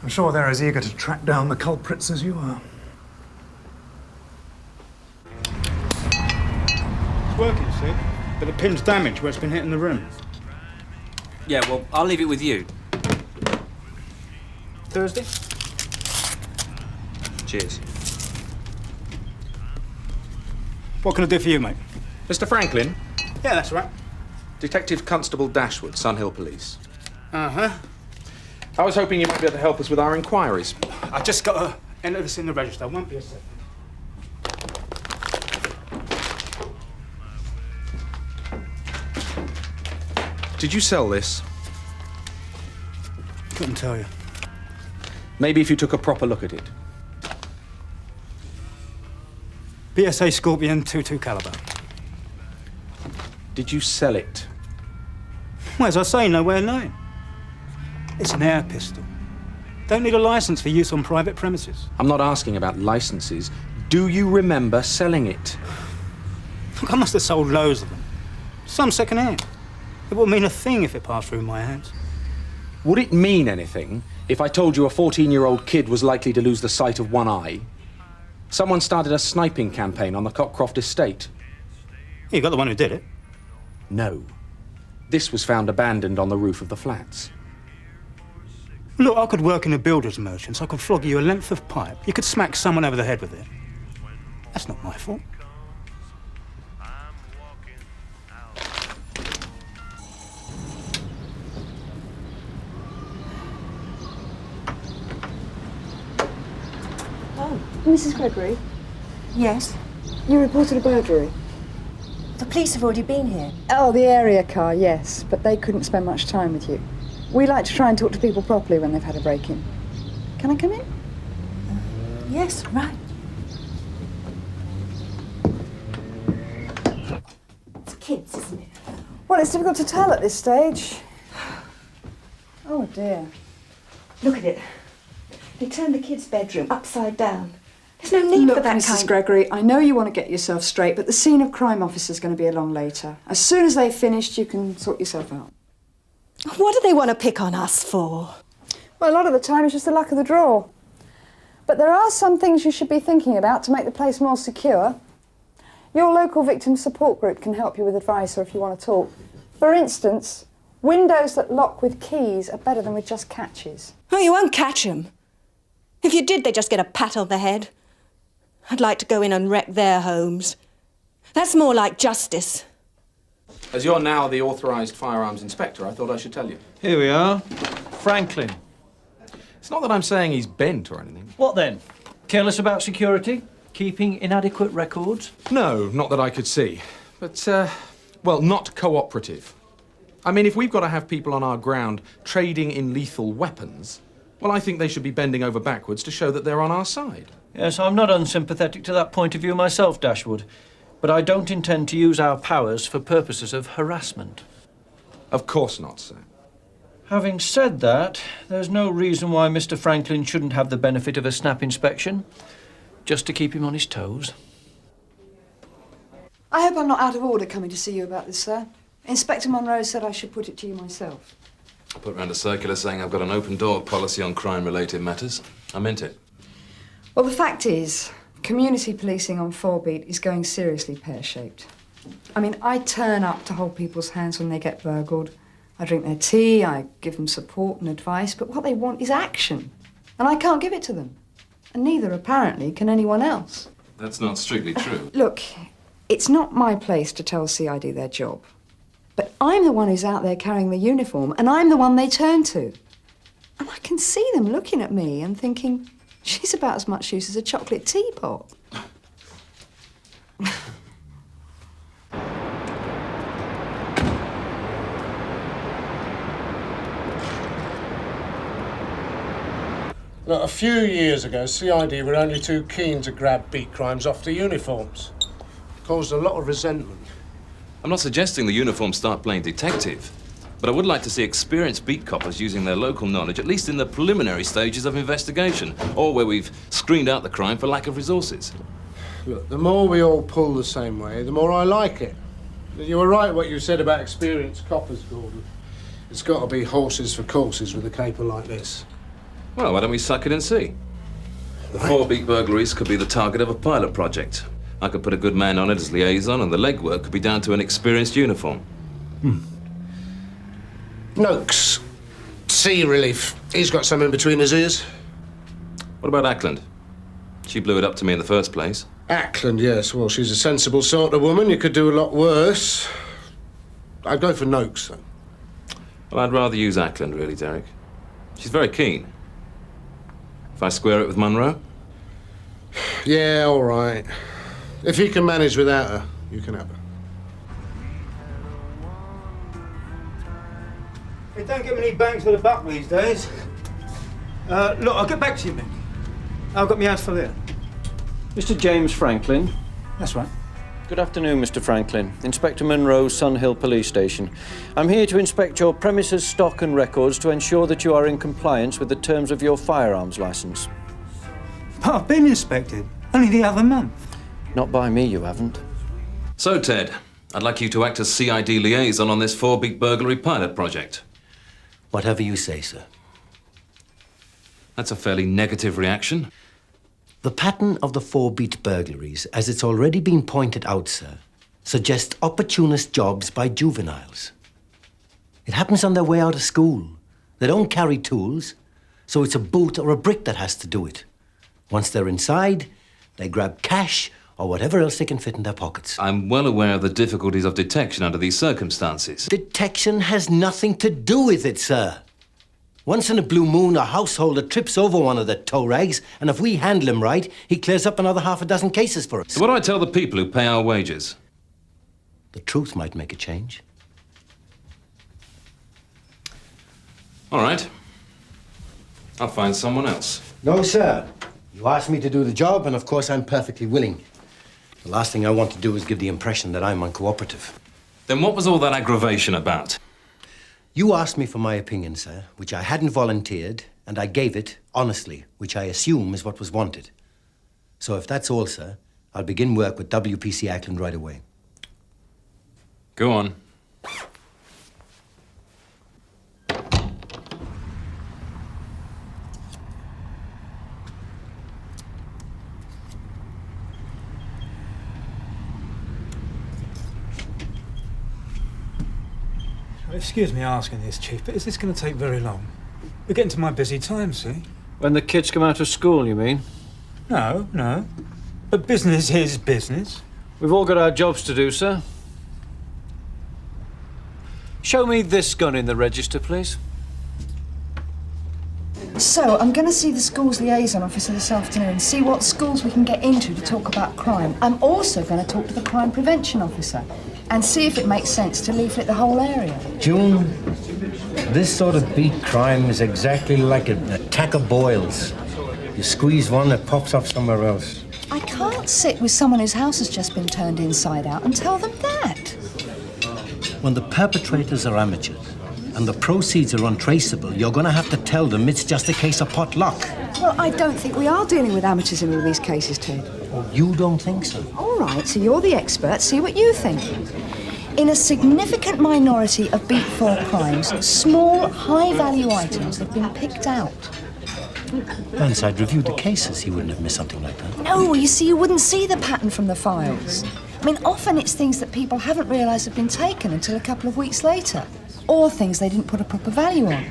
I'm sure they're as eager to track down the culprits as you are. It's working, see? But the pin's damaged where it's been hitting the room. Yeah, well, I'll leave it with you. Thursday? Cheers. What can I do for you, mate? Mr. Franklin? Yeah, that's right. Detective Constable Dashwood, Sunhill Police. Uh-huh. I was hoping you might be able to help us with our inquiries. I just got to enter this in the register. Won't be a second. Did you sell this? Couldn't tell you. Maybe if you took a proper look at it. PSA Scorpion 22 caliber. Did you sell it? Well, as I say, nowhere known. It's an air pistol. Don't need a license for use on private premises. I'm not asking about licenses. Do you remember selling it? Look, I must have sold loads of them. Some second-hand. It wouldn't mean a thing if it passed through my hands. Would it mean anything if I told you a 14-year-old kid was likely to lose the sight of one eye? Someone started a sniping campaign on the Cockcroft estate. You got the one who did it? No. This was found abandoned on the roof of the flats. Look, I could work in a builder's merchant, so I could flog you a length of pipe. You could smack someone over the head with it. That's not my fault. Oh, Mrs. Gregory? Yes? You reported a burglary? The police have already been here. Oh, the area car, yes, but they couldn't spend much time with you. We like to try and talk to people properly when they've had a break-in. Can I come in? Yes, right. It's kids, isn't it? Well, it's difficult to tell at this stage. Oh, dear. Look at it. They turned the kids' bedroom upside down. There's no need for that Mrs. Gregory, I know you want to get yourself straight, but the scene of crime officer's going to be along later. As soon as they've finished, you can sort yourself out. What do they want to pick on us for? Well, a lot of the time it's just the luck of the draw. But there are some things you should be thinking about to make the place more secure. Your local victim support group can help you with advice or if you want to talk. For instance, windows that lock with keys are better than with just catches. Oh, you won't catch them. If you did, they'd just get a pat on the head. I'd like to go in and wreck their homes. That's more like justice. As you're now the authorised firearms inspector, I thought I should tell you. Here we are. Franklin. It's not that I'm saying he's bent or anything. What then? Careless about security? Keeping inadequate records? No, not that I could see. But, well, not cooperative. I mean, if we've got to have people on our ground trading in lethal weapons, well, I think they should be bending over backwards to show that they're on our side. Yes, I'm not unsympathetic to that point of view myself, Dashwood. But I don't intend to use our powers for purposes of harassment. Of course not, sir. Having said that, there's no reason why Mr. Franklin shouldn't have the benefit of a snap inspection, just to keep him on his toes. I hope I'm not out of order coming to see you about this, sir. Inspector Monroe said I should put it to you myself. I put round a circular saying I've got an open-door policy on crime-related matters. I meant it. Well, the fact is, community policing on 4-beat is going seriously pear-shaped. I mean, I turn up to hold people's hands when they get burgled. I drink their tea, I give them support and advice, but what they want is action. And I can't give it to them. And neither, apparently, can anyone else. That's not strictly true. Look, it's not my place to tell CID their job. But I'm the one who's out there carrying the uniform, and I'm the one they turn to. And I can see them looking at me and thinking, she's about as much use as a chocolate teapot. Look, a few years ago, CID were only too keen to grab beat crimes off the uniforms. Caused a lot of resentment. I'm not suggesting the uniforms start playing detective, but I would like to see experienced beat coppers using their local knowledge, at least in the preliminary stages of investigation, or where we've screened out the crime for lack of resources. Look, the more we all pull the same way, the more I like it. You were right what you said about experienced coppers, Gordon. It's got to be horses for courses with a caper like this. Well, why don't we suck it and see? The 4-beat burglaries could be the target of a pilot project. I could put a good man on it as liaison, and the legwork could be down to an experienced uniform. Noakes. Sea relief. He's got something between his ears. What about Ackland? She blew it up to me in the first place. Ackland, yes. Well, she's a sensible sort of woman. You could do a lot worse. I'd go for Noakes, though. Well, I'd rather use Ackland, really, Derek. She's very keen. If I square it with Monroe? Yeah, all right. If he can manage without her, you can have her. They don't get many bangs for the buck these days. Look, I'll get back to you, Mick. I've got my hands full here. Mr. James Franklin. That's right. Good afternoon, Mr. Franklin. Inspector Monroe, Sun Hill Police Station. I'm here to inspect your premises, stock and records to ensure that you are in compliance with the terms of your firearms licence. But I've been inspected. Only the other month. Not by me, you haven't. So, Ted, I'd like you to act as CID liaison on this 4-beat burglary pilot project. Whatever you say, sir. That's a fairly negative reaction. The pattern of the 4-beat burglaries, as it's already been pointed out, sir, suggests opportunist jobs by juveniles. It happens on their way out of school. They don't carry tools, so it's a boot or a brick that has to do it. Once they're inside, they grab cash or whatever else they can fit in their pockets. I'm well aware of the difficulties of detection under these circumstances. Detection has nothing to do with it, sir. Once in a blue moon, a householder trips over one of the tow rags, and if we handle him right, he clears up another half a dozen cases for us. So what do I tell the people who pay our wages? The truth might make a change. All right. I'll find someone else. No, sir. You asked me to do the job, and of course I'm perfectly willing. The last thing I want to do is give the impression that I'm uncooperative. Then what was all that aggravation about? You asked me for my opinion, sir, which I hadn't volunteered, and I gave it honestly, which I assume is what was wanted. So if that's all, sir, I'll begin work with W.P.C. Ackland right away. Go on. Excuse me asking this, Chief, but is this going to take very long? We're getting to my busy time, see? When the kids come out of school, you mean? No, no. But business is business. We've all got our jobs to do, sir. Show me this gun in the register, please. So, I'm going to see the school's liaison officer this afternoon and see what schools we can get into to talk about crime. I'm also going to talk to the crime prevention officer and see if it makes sense to leaflet the whole area. June, this sort of beat crime is exactly like an attack of boils. You squeeze one, it pops up somewhere else. I can't can't sit with someone whose house has just been turned inside out and tell them that. When the perpetrators are amateurs and the proceeds are untraceable, you're going to have to tell them it's just a case of pot luck. Well, I don't think we are dealing with amateurs in all these cases, Ted. Oh, you don't think so? All right, so you're the expert. See what you think. In a significant minority of beat 4 crimes, small, high-value items have been picked out. Burnside reviewed the cases. He wouldn't have missed something like that. No, you see, you wouldn't see the pattern from the files. I mean, often it's things that people haven't realised have been taken until a couple of weeks later. Or things they didn't put a proper value on.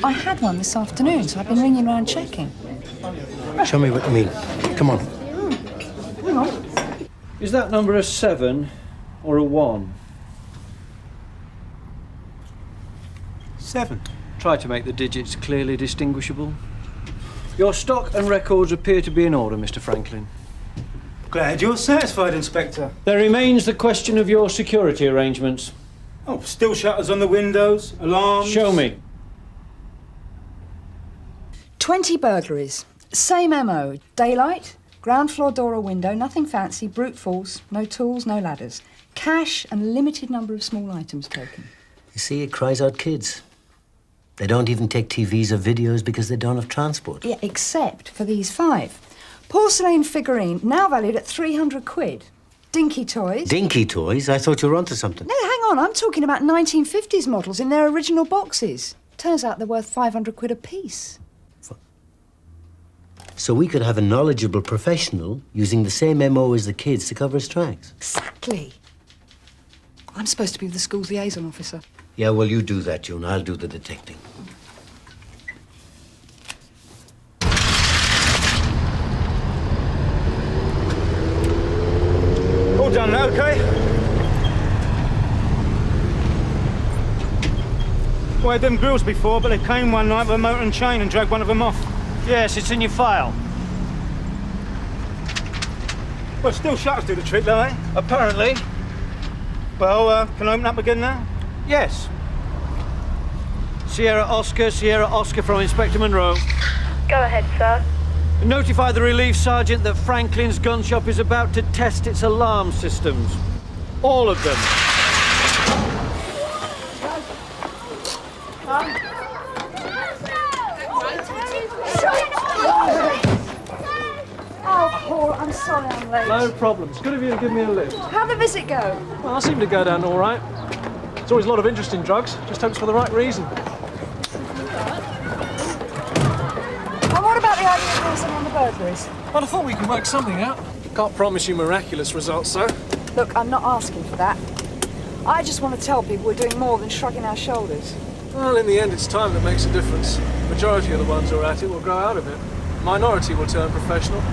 I had one this afternoon, so I've been ringing around checking. Show me what you mean. Come on. Hang on. Is that number a 7 or a 1? 7. Try to make the digits clearly distinguishable. Your stock and records appear to be in order, Mr. Franklin. Glad you're satisfied, Inspector. There remains the question of your security arrangements. Oh, still shutters on the windows, alarms... Show me. 20 burglaries. Same MO. Daylight, ground floor door or window, nothing fancy, brute force, no tools, no ladders. Cash and limited number of small items taken. You see, it cries out kids. They don't even take TVs or videos because they don't have transport. Yeah, except for these 5. Porcelain figurine, now valued at 300 quid. Dinky toys. Dinky toys? I thought you were onto something. No, hang on, I'm talking about 1950s models in their original boxes. Turns out they're worth 500 quid apiece. So we could have a knowledgeable professional using the same MO as the kids to cover his tracks. Exactly. I'm supposed to be the school's liaison officer. Yeah, well, you do that, June. I'll do the detecting. All done, okay? Well, I had them grills before, but they came one night with a motor and chain and dragged one of them off. Yes, it's in your file. Well, still shutters do the trick, though, eh? Apparently. Well, can I open up again now? Yes. Sierra Oscar from Inspector Monroe. Go ahead, sir. Notify the relief sergeant that Franklin's gun shop is about to test its alarm systems. All of them. Oh, Paul, I'm sorry I'm late. No problem. It's good of you to give me a lift. How'd the visit go? Well, I seem to go down all right. There's always a lot of interest in drugs. Just hope it's for the right reason. And what about the idea of doing something on the burglaries? Well, I thought we could work something out. Can't promise you miraculous results, though. Look, I'm not asking for that. I just want to tell people we're doing more than shrugging our shoulders. Well, in the end, it's time that makes a difference. Majority of the ones who are at it will grow out of it. Minority will turn professional.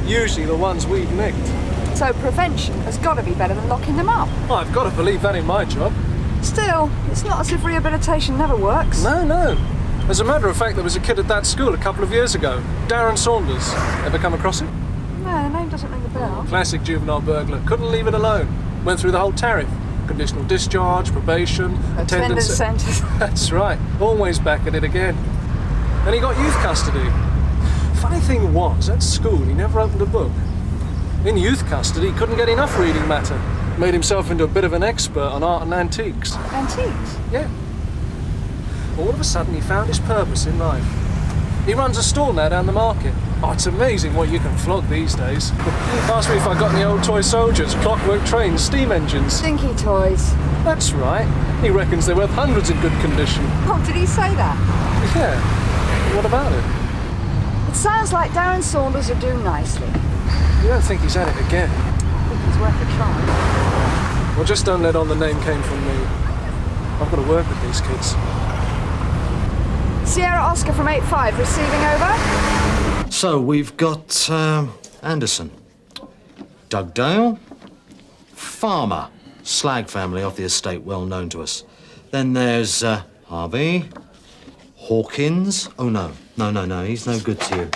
Usually the ones we've nicked. So prevention has got to be better than locking them up. Well, I've got to believe that in my job. Still, it's not as if rehabilitation never works. No. As a matter of fact, there was a kid at that school a couple of years ago. Darren Saunders. Ever come across him? No, the name doesn't ring a bell. Classic juvenile burglar. Couldn't leave it alone. Went through the whole tariff. Conditional discharge, probation, Attendance centres. That's right. Always back at it again. Then he got youth custody. Funny thing was, at school he never opened a book. In youth custody he couldn't get enough reading matter. Made himself into a bit of an expert on art and antiques. Antiques? Yeah. All of a sudden he found his purpose in life. He runs a stall now down the market. Oh, it's amazing what you can flog these days. Asked me if I got any old toy soldiers, clockwork trains, steam engines. Stinky toys. That's right. He reckons they're worth hundreds in good condition. Oh, did he say that? Yeah. What about it? It sounds like Darren Saunders will do nicely. You don't think he's at it again? I think he's worth a try. Well, just don't let on the name came from me. I've got to work with these kids. Sierra Oscar from 85, receiving over. So we've got Anderson, Dugdale, Farmer, Slag family off the estate, well known to us. Then there's Harvey, Hawkins. Oh no, he's no good to you.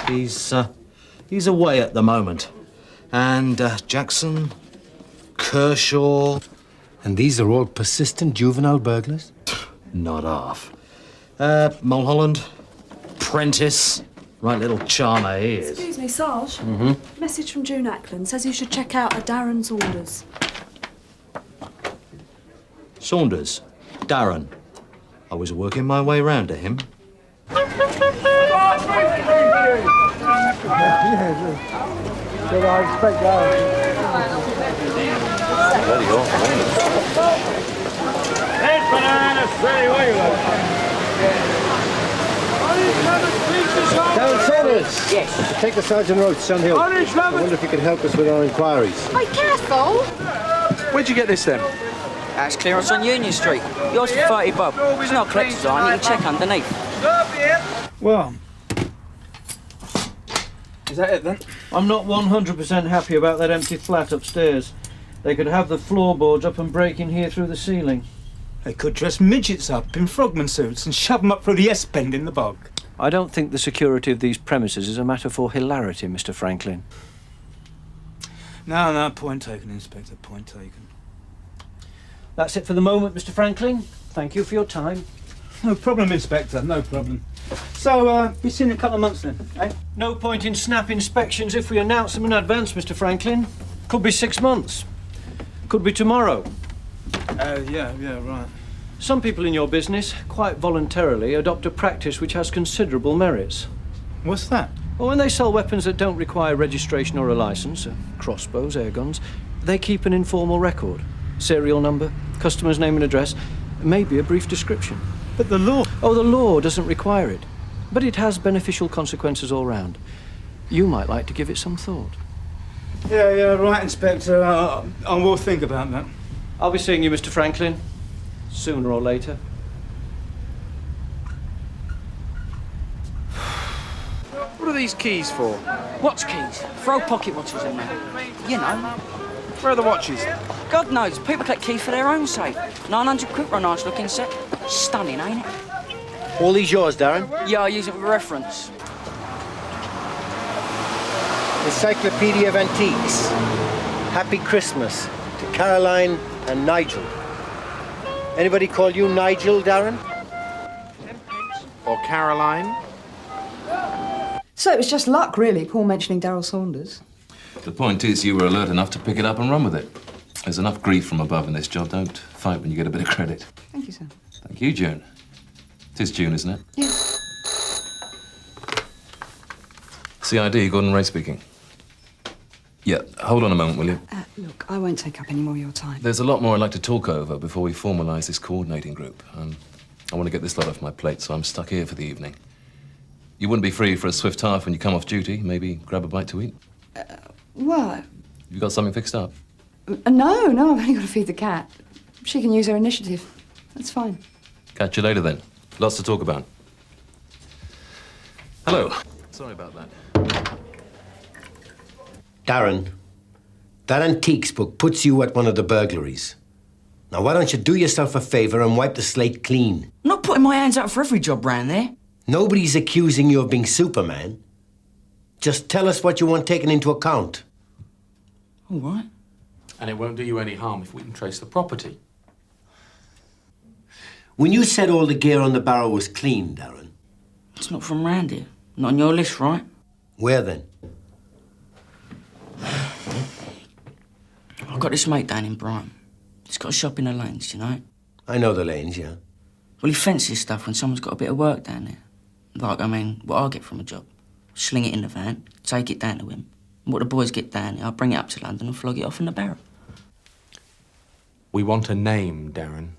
He's away at the moment. And Jackson, Kershaw. And these are all persistent juvenile burglars? Not half. Mulholland, Prentice, Right little charmer he is. Excuse me, Sarge. Mm-hmm. Message from June Ackland says you should check out a Darren Saunders. Saunders. Darren. I was working my way round to him. Did I expect that? Bloody awful, ain't Hey, banana, say what you want. Darren Saunders! Yes. Take the Sergeant Road to Sun Hill. I wonder if you can help us with our inquiries. Be careful! Where'd you get this then? That's clearance on Union Street. Yours for 30 bob. It's not a collector's item, you can check underneath. Well, is that it then? I'm not 100% happy about that empty flat upstairs. They could have the floorboards up and break in here through the ceiling. They could dress midgets up in frogman suits and shove them up through the S-bend in the bog. I don't think the security of these premises is a matter for hilarity, Mr. Franklin. No, point taken, Inspector, point taken. That's it for the moment, Mr. Franklin. Thank you for your time. No problem, Inspector, no problem. So, be seen in a couple of months then, eh? No point in snap inspections if we announce them in advance, Mr. Franklin. Could be 6 months. Could be tomorrow. Yeah, right. Some people in your business, quite voluntarily, adopt a practice which has considerable merits. What's that? Well, when they sell weapons that don't require registration or a license, crossbows, air guns, they keep an informal record. Serial number, customer's name and address, maybe a brief description. But the law... Oh, the law doesn't require it. But it has beneficial consequences all round. You might like to give it some thought. Yeah, right, Inspector. I will think about that. I'll be seeing you, Mr. Franklin, sooner or later. What are these keys for? What's keys? Throw pocket watches in there. You know. Where are the watches? God knows, people collect keys for their own safe. 900 quid for a nice looking set. Stunning, ain't it? All these yours, Darren? Yeah, I use it with reference. Encyclopedia of Antiques. Happy Christmas to Caroline and Nigel. Anybody call you Nigel, Darren? Or Caroline? So it was just luck, really, Paul mentioning Darryl Saunders. The point is, you were alert enough to pick it up and run with it. There's enough grief from above in this job. Don't fight when you get a bit of credit. Thank you, sir. Thank you, June. It is June, isn't it? Yes. CID, Gordon Wray speaking. Yeah, hold on a moment, will you? Look, I won't take up any more of your time. There's a lot more I'd like to talk over before we formalise this coordinating group. I want to get this lot off my plate, so I'm stuck here for the evening. You wouldn't be free for a swift half when you come off duty? Maybe grab a bite to eat? What? You got something fixed up? No, I've only got to feed the cat. She can use her initiative. That's fine. Catch you later, then. Lots to talk about. Hello. Sorry about that. Darren, that antiques book puts you at one of the burglaries. Now, why don't you do yourself a favour and wipe the slate clean? I'm not putting my hands up for every job round there. Nobody's accusing you of being Superman. Just tell us what you want taken into account. All right. And it won't do you any harm if we can trace the property. When you said all the gear on the barrel was clean, Darren. It's not from round here. Not on your list, right? Where then? I've got this mate down in Brighton. He's got a shop in the lanes, you know? I know the lanes, yeah. Well, he fences stuff when someone's got a bit of work down there. Like, what I get from a job. Sling it in the van, take it down to him. And what the boys get down there, I'll bring it up to London and flog it off in the barrel. We want a name, Darren.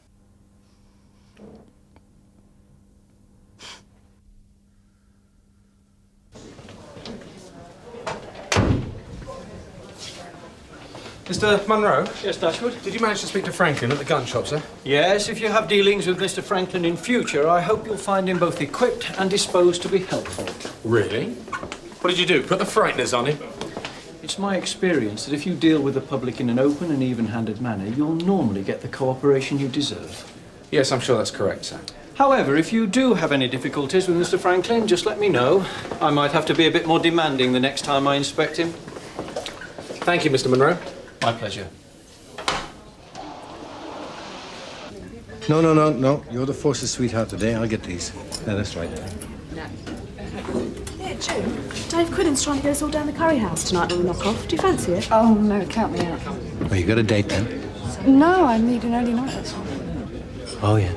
Mr. Munro? Yes, Dashwood? Did you manage to speak to Franklin at the gun shop, sir? Yes, if you have dealings with Mr. Franklin in future, I hope you'll find him both equipped and disposed to be helpful. Really? What did you do? Put the frighteners on him? It's my experience that if you deal with the public in an open and even-handed manner, you'll normally get the cooperation you deserve. Yes, I'm sure that's correct, sir. However, if you do have any difficulties with Mr. Franklin, just let me know. I might have to be a bit more demanding the next time I inspect him. Thank you, Mr. Munro. My pleasure. No. You're the force's sweetheart today. I'll get these. Yeah, that's right. June, Dave Quinnen's trying to get us all down the curry house tonight when we knock off. Do you fancy it? Oh, no, count me out. Well, you got a date then? No, I need an early night, that's all. Oh, yeah.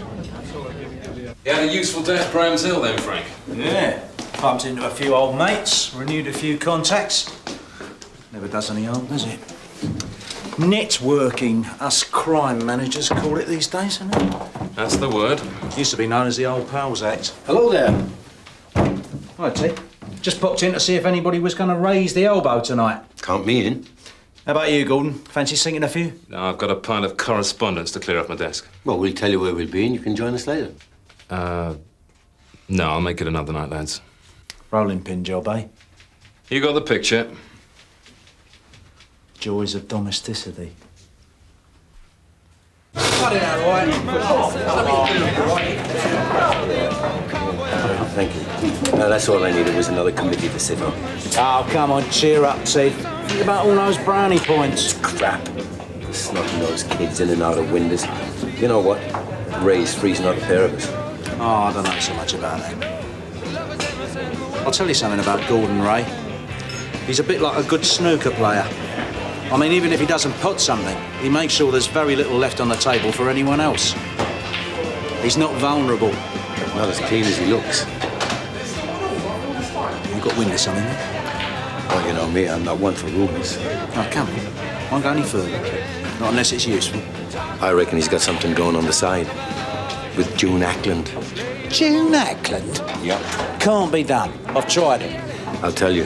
You had a useful day at Prime's Hill then, Frank? Yeah. Bumped into a few old mates, renewed a few contacts. Never does any harm, does it? Networking, us crime managers call it these days, isn't it? That's the word. Used to be known as the Old Pals Act. Hello there. Hi, T. Just popped in to see if anybody was going to raise the elbow tonight. Count me in. How about you, Gordon? Fancy sinking a few? No, I've got a pile of correspondence to clear off my desk. Well, we'll tell you where we'll be and you can join us later. No, I'll make it another night, lads. Rolling pin job, eh? You got the picture. Joys of domesticity. Thank you. No, that's all I needed was another committee to sit on. Oh, come on, cheer up, T. Think about all those brownie points. Crap. Snotting those kids in and out of windows. You know what? Ray's freezing out a pair of us. Oh, I don't know so much about that. I'll tell you something about Gordon Wray. He's a bit like a good snooker player. I mean, even if he doesn't put something, he makes sure there's very little left on the table for anyone else. He's not vulnerable. Not as clean as he looks. You got wind of something there? Oh, you know me, I'm not one for rumours. Oh, come on. Won't go any further. Not unless it's useful. I reckon he's got something going on the side. With June Ackland. June Ackland? Yep. Can't be done. I've tried it. I'll tell you,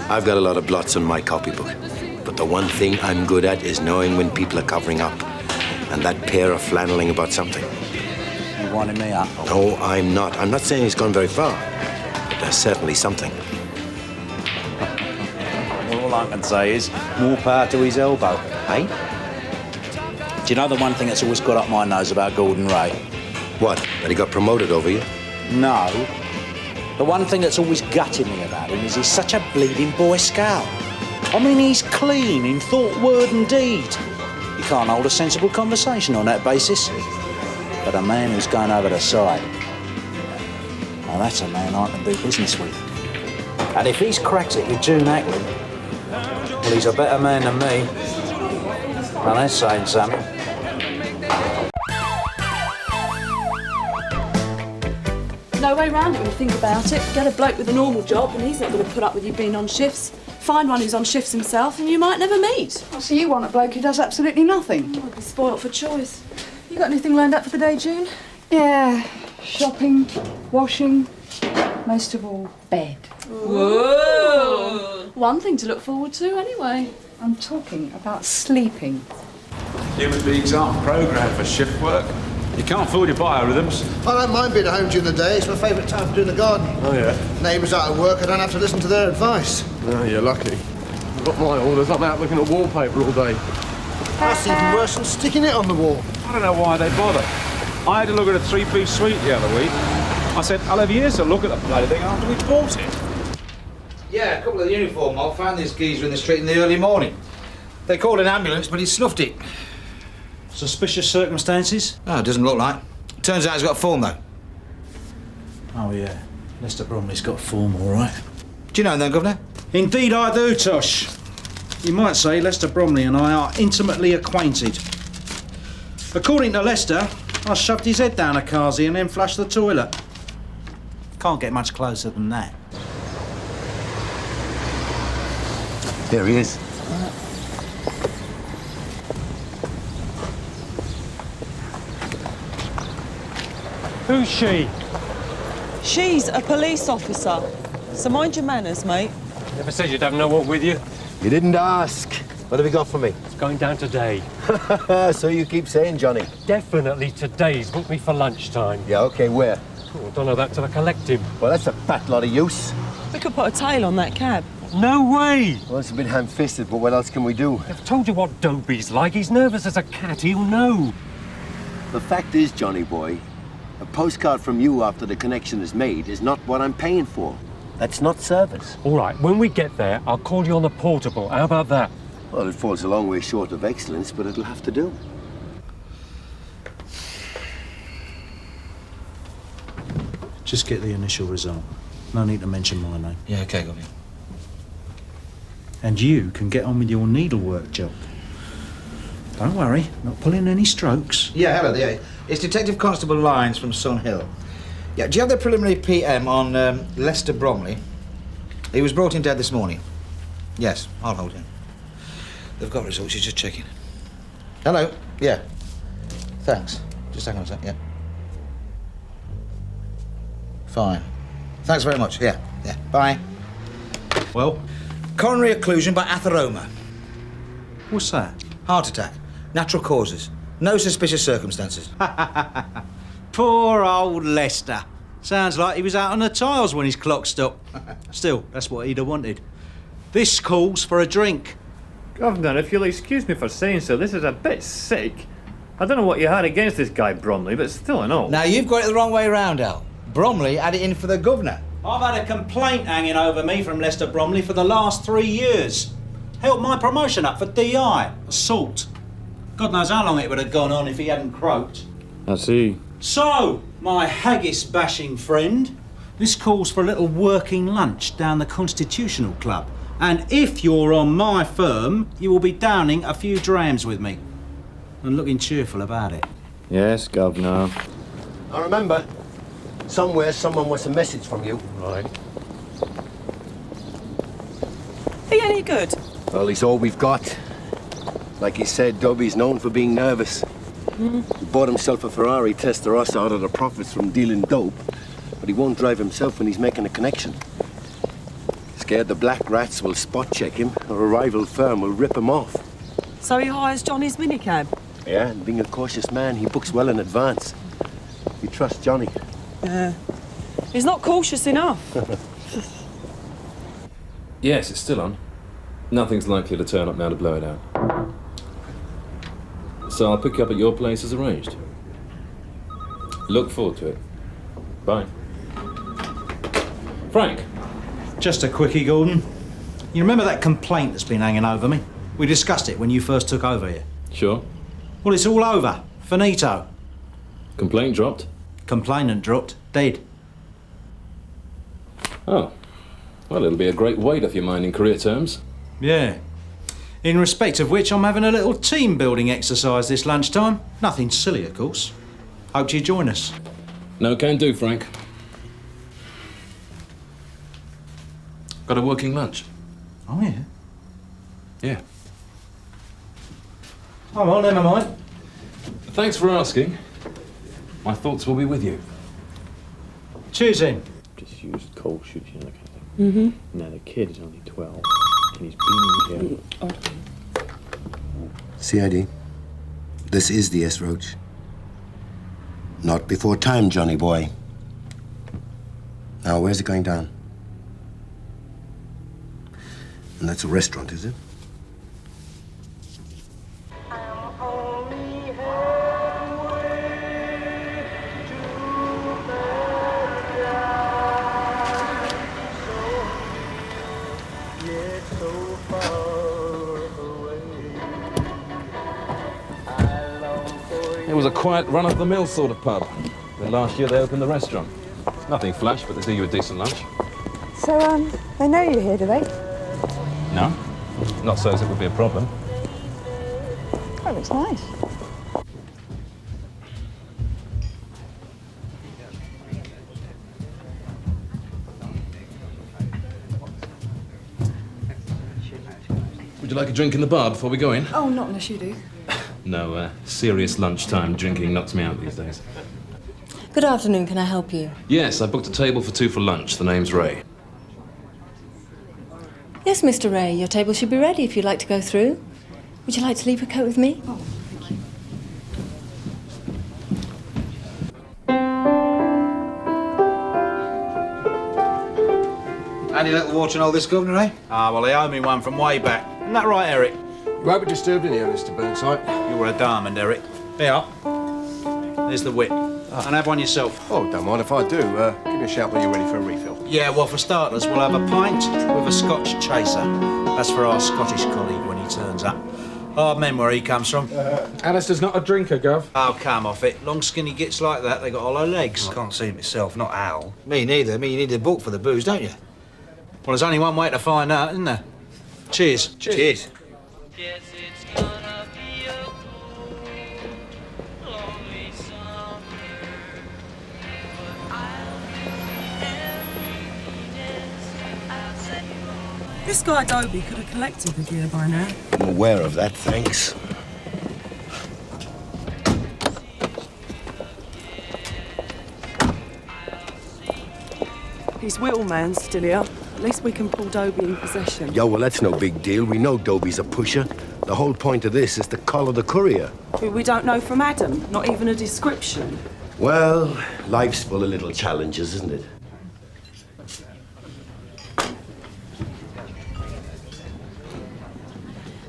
I've got a lot of blots on my copybook. But the one thing I'm good at is knowing when people are covering up. And that pair are flanneling about something. You winding me up? No, I'm not. I'm not saying he's gone very far. But there's certainly something. Well, all I can say is more power to his elbow, eh? Do you know the one thing that's always got up my nose about Gordon Wray? What? That he got promoted over you? No. The one thing that's always gutted me about him is he's such a bleeding Boy Scout. I mean, he's clean in thought, word and deed. You can't hold a sensible conversation on that basis. But a man who's gone over the side, now that's a man I can do business with. And if he's cracked it with June Ackland, well, he's a better man than me. Well, that's saying something. No way round it when you think about it. Get a bloke with a normal job and he's not going to put up with you being on shifts. Find one who's on shifts himself and you might never meet. Oh, so you want a bloke who does absolutely nothing? I'd be spoilt for choice. You got anything lined up for the day, June? Yeah, shopping, washing, most of all, bed. Whoa! One thing to look forward to, anyway. I'm talking about sleeping. Human beings aren't programmed for shift work. You can't fool your biorhythms. I don't mind being at home during the day. It's my favourite time for doing the garden. Oh, yeah? Neighbours out of work, I don't have to listen to their advice. Oh, you're lucky. I've got my orders. I'm out looking at wallpaper all day. That's even worse than sticking it on the wall. I don't know why they bother. I had to look at a three-piece suite the other week. I said, I'll have years to look at the bloody thing after we bought it. Yeah, a couple of the uniform mob found this geezer in the street in the early morning. They called an ambulance, but he snuffed it. Suspicious circumstances? Oh, it doesn't look like. Turns out he's got a form, though. Oh, yeah. Lester Bromley's got a form, all right. Do you know him then, Governor? Indeed I do, Tosh. You might say Lester Bromley and I are intimately acquainted. According to Lester, I shoved his head down a carsey and then flushed the toilet. Can't get much closer than that. There he is. Who's she? She's a police officer. So mind your manners, mate. Never said you'd have no one with you. You didn't ask. What have you got for me? It's going down today. So you keep saying, Johnny. Definitely today's booked me for lunchtime. Yeah, OK, where? Oh, I don't know that till I collect him. Well, that's a fat lot of use. We could put a tail on that cab. No way! Well, it's a bit ham-fisted, but what else can we do? I've told you what Dobie's like. He's nervous as a cat. He'll know. The fact is, Johnny boy, a postcard from you after the connection is made is not what I'm paying for. That's not service. All right, when we get there, I'll call you on the portable. How about that? Well, it falls a long way short of excellence, but it'll have to do. Just get the initial result. No need to mention my name. Yeah, okay, got you. And you can get on with your needlework job. Don't worry, not pulling any strokes. Yeah, hello there. It's Detective Constable Lyons from Sun Hill. Yeah, do you have the preliminary PM on Lester Bromley? He was brought in dead this morning. Yes, I'll hold him. They've got results, you're just checking. Hello? Yeah. Thanks. Just hang on a sec, yeah. Fine. Thanks very much, yeah. Bye. Well? Coronary occlusion by atheroma. What's that? Heart attack. Natural causes. No suspicious circumstances. Poor old Lester. Sounds like he was out on the tiles when his clock stopped. Still, that's what he'd have wanted. This calls for a drink. Governor, if you'll excuse me for saying so, this is a bit sick. I don't know what you had against this guy Bromley, but still I know. Now, you've got it the wrong way round, Al. Bromley had it in for the governor. I've had a complaint hanging over me from Lester Bromley for the last 3 years. Helped my promotion up for D.C.I. Assault. God knows how long it would have gone on if he hadn't croaked. I see. So, my haggis-bashing friend, this calls for a little working lunch down the Constitutional Club. And if you're on my firm, you will be downing a few drams with me. And looking cheerful about it. Yes, Governor. I remember. Somewhere someone wants a message from you. Right. Are you any good? Well, he's all we've got. Like he said, Dobby's known for being nervous. He bought himself a Ferrari Testarossa out of the profits from dealing dope, but he won't drive himself when he's making a connection. Scared the black rats will spot check him, or a rival firm will rip him off. So he hires Johnny's minicab? Yeah, and being a cautious man, he books well in advance. You trust Johnny? He's not cautious enough. Yes, it's still on. Nothing's likely to turn up now to blow it out. So I'll pick you up at your place as arranged. Look forward to it. Bye. Frank. Just a quickie, Gordon. You remember that complaint that's been hanging over me? We discussed it when you first took over here. Sure. Well, it's all over. Finito. Complaint dropped? Complainant dropped. Dead. Oh. Well, it'll be a great weight off your mind in career terms. Yeah. In respect of which, I'm having a little team-building exercise this lunchtime. Nothing silly, of course. Hope you join us. No can do, Frank. Got a working lunch. Oh, yeah? Yeah. Oh, well, never mind. Thanks for asking. My thoughts will be with you. Cheers, then. Just used coal shooting, that kind of thing. Mm-hmm. Now, the kid is only 12, and he's been in here. CID, this is the S. Roach. Not before time, Johnny boy. Now, where's it going down? And that's a restaurant, is it? It was a quiet, run-of-the-mill sort of pub. Then last year they opened the restaurant. Nothing flash, but they do you a decent lunch. So, they know you're here, do they? No. Not so as it would be a problem. Oh, it's nice. Would you like a drink in the bar before we go in? Oh, not unless you do. No, serious lunchtime drinking knocks me out these days. Good afternoon, can I help you? Yes, I booked a table for 2 for lunch. The name's Wray. Yes, Mr. Wray, your table should be ready if you'd like to go through. Would you like to leave a coat with me? Oh, thank you. Any little watching all this, Governor, eh? Ah, well, they owe me one from way back. Isn't that right, Eric? You won't be disturbed in here, Mr. Burnside. You were a diamond, Eric. Here. There's the whip. And have one yourself. Oh, don't mind if I do. Give me a shout when you're ready for a refill. Yeah, well, for starters, we'll have a pint with a Scotch chaser. That's for our Scottish colleague when he turns up. Hard men where he comes from. Alistair's not a drinker, Gov. Oh, come off it. Long skinny gits like that, they got hollow legs. I can't see it myself, not Al. Me neither. I mean, you need a book for the booze, don't you? Well, there's only one way to find out, isn't there? Cheers. Cheers. This guy Dobie could have collected the gear by now. I'm aware of that, thanks. His wheelman's still here. At least we can pull Dobie in possession. Yo, well, that's no big deal. We know Dobie's a pusher. The whole point of this is to collar the courier. Who we don't know from Adam, not even a description. Well, life's full of little challenges, isn't it?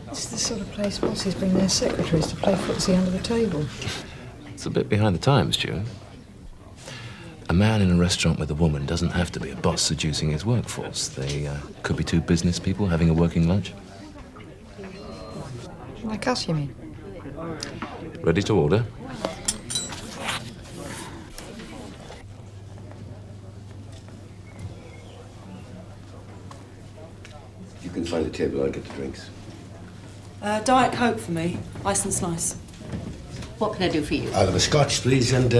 This is the sort of place bosses bring their secretaries to play footsie under the table. It's a bit behind the times, Stuart. A man in a restaurant with a woman doesn't have to be a boss seducing his workforce. They could be two business people having a working lunch. Like us, you mean? Ready to order? You can find a table, I'll get the drinks. Diet Coke for me, ice and slice. What can I do for you? I'll have a scotch, please, and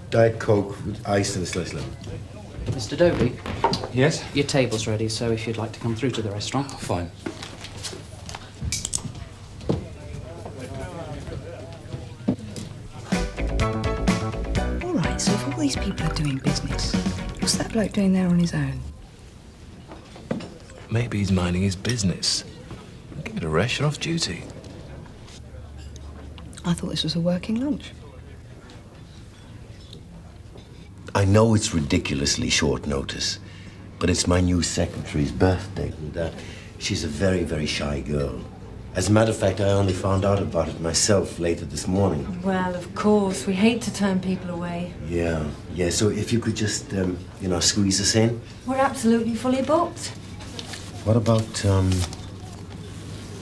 Diet Coke with ice and a slice lemon. Mr. Dobie? Yes? Your table's ready, so if you'd like to come through to the restaurant. Fine. All right, so if all these people are doing business, what's that bloke doing there on his own? Maybe he's minding his business. Get a rest, you're off duty. I thought this was a working lunch. I know it's ridiculously short notice, but it's my new secretary's birthday, and she's a very, very shy girl. As a matter of fact, I only found out about it myself later this morning. Well, of course. We hate to turn people away. Yeah, so if you could just, squeeze us in. We're absolutely fully booked. What about,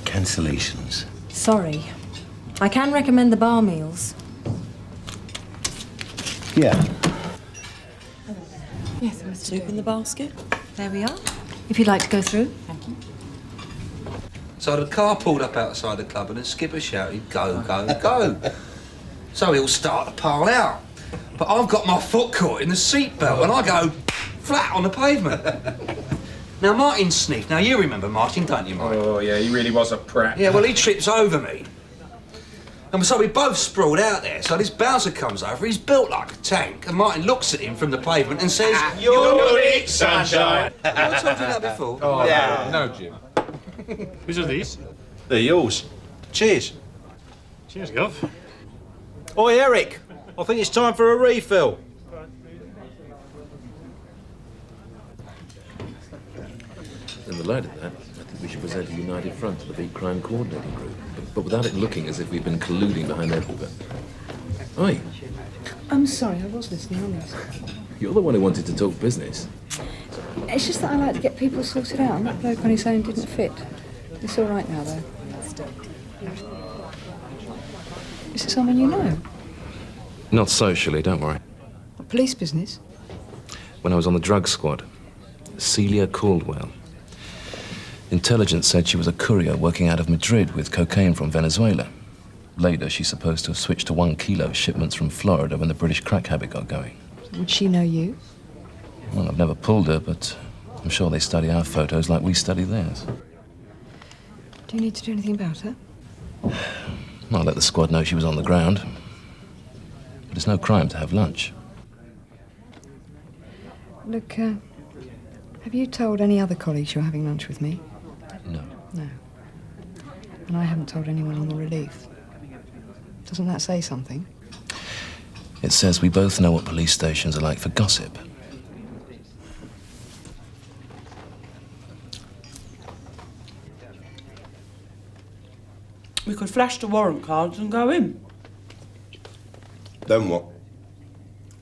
cancellations? Sorry. I can recommend the bar meals. Yeah. Yes, Mr. Soup in the basket. There we are. If you'd like to go through. Thank you. So the car pulled up outside the club and the skipper shouted, "Go, go, go." So he'll start to pile out. But I've got my foot caught in the seatbelt and I go flat on the pavement. Now, Martin sniffed. Now, you remember Martin, don't you, Martin? Oh, yeah, he really was a prat. Yeah, well, he trips over me. And so we both sprawled out there. So this bouncer comes over, he's built like a tank, and Martin looks at him from the pavement and says, "You're it, sunshine." Have I told you that before? Oh, yeah. No, Jim. Whose are these? They're yours. Cheers. Cheers, Gov. Oi, Eric. I think it's time for a refill. In the light of that, I think we should present a united front to the beat crime coordinating group, but without it looking as if we've been colluding behind their back. Oi, I'm sorry, I was listening, honest. you're the one who wanted to talk business. It's just that I like to get people sorted out, and that bloke on his own didn't fit. It's all right now, though. Is it someone you know? Not socially, don't worry. A police business? When I was on the drug squad, Celia Caldwell. Intelligence said she was a courier working out of Madrid with cocaine from Venezuela. Later, she's supposed to have switched to 1 kilo shipments from Florida when the British crack habit got going. Would she know you? Well, I've never pulled her, but I'm sure they study our photos like we study theirs. Do you need to do anything about her? I'll let the squad know she was on the ground. But it's no crime to have lunch. Look, have you told any other colleagues you're having lunch with me? No. No. And I haven't told anyone on the relief. Doesn't that say something? It says we both know what police stations are like for gossip. We could flash the warrant cards and go in. Then what?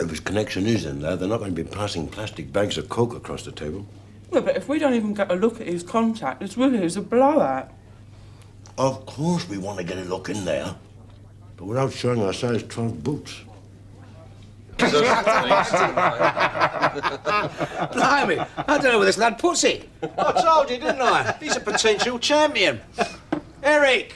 If his connection is in there, they're not going to be passing plastic bags of coke across the table. Well, but if we don't even get a look at his contact, this really is a blowout. Of course we want to get a look in there, but without showing our size 12 boots. Blimey, I don't know where this lad puts it. I told you, didn't I? He's a potential champion. Eric!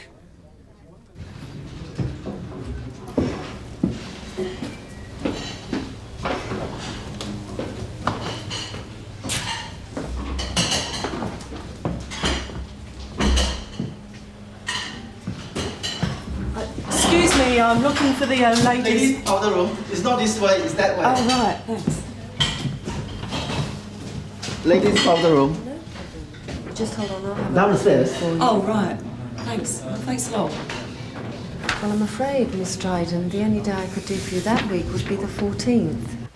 Excuse me, I'm looking for the ladies. Ladies, powder room. It's not this way, it's that way. Oh, right, thanks. Ladies, powder room. Just hold on, I'll have Downstairs. Oh, right. Thanks. Thanks a lot. Well, I'm afraid, Miss Dryden, the only day I could do for you that week would be the 14th.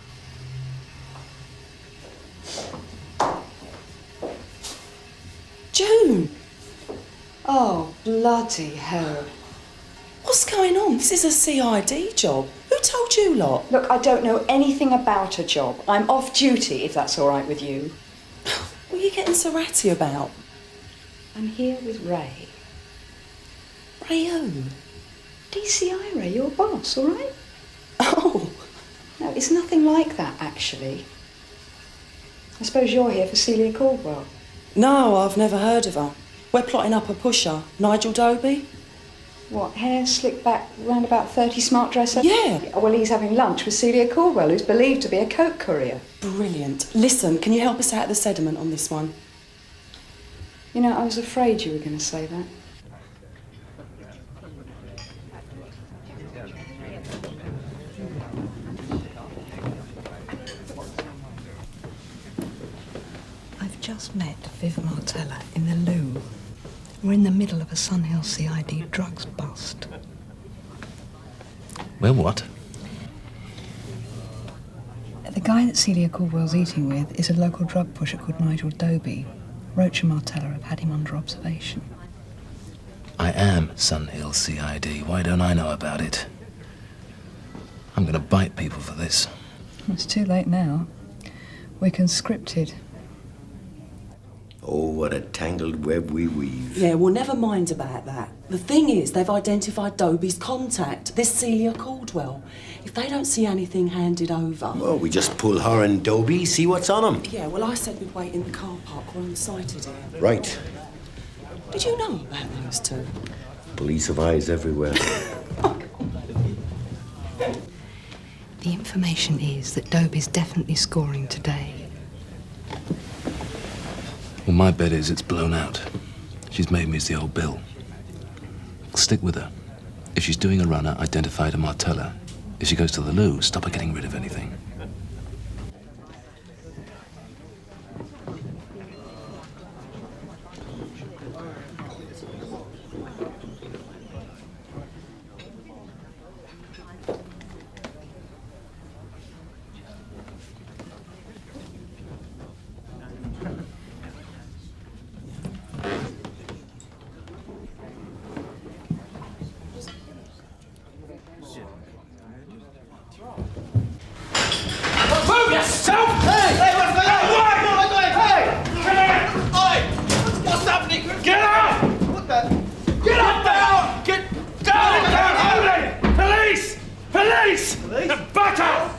June! Oh, bloody hell. What's going on? This is a CID job. Who told you lot? Look, I don't know anything about a job. I'm off duty, if that's all right with you. What are you getting so ratty about? I'm here with Ray. Ray who? D.C.I, Ray, your boss, all right? Oh. No, it's nothing like that, actually. I suppose you're here for Celia Caldwell. No, I've never heard of her. We're plotting up a pusher. Nigel Doby? What, hair slicked back, round about 30, smart dresser? Yeah. Well, he's having lunch with Celia Caldwell, who's believed to be a coke courier. Brilliant. Listen, can you help us out of the sediment on this one? You know, I was afraid you were going to say that. I've just met Viv Martella in the loo. We're in the middle of a Sunhill CID drugs bust. Well, what? The guy that Celia Caldwell's eating with is a local drug pusher called Nigel Doby. Roach and Martella have had him under observation. I am Sunhill CID. Why don't I know about it? I'm going to bite people for this. It's too late now. We're conscripted. Oh, what a tangled web we weave. Yeah, well, never mind about that. The thing is, they've identified Doby's contact, this Celia Caldwell. If they don't see anything handed over... Well, we just pull her and Dobie, see what's on them. Yeah, well, I said we'd wait in the car park. We're unsighted here. Right. Did you know about those two? Police have eyes everywhere. The information is that Doby's definitely scoring today. Well, my bet is it's blown out. She's made me as the old Bill. Stick with her. If she's doing a runner, identify her Martella. If she goes to the loo, stop her getting rid of anything. Move yourself! Hey! Hey, what's going on? What's going on? Hey! Come here! Oi! What's happening? Get out! What the? Get up there! Get down! Hold it! Police! Police! Police? Back up!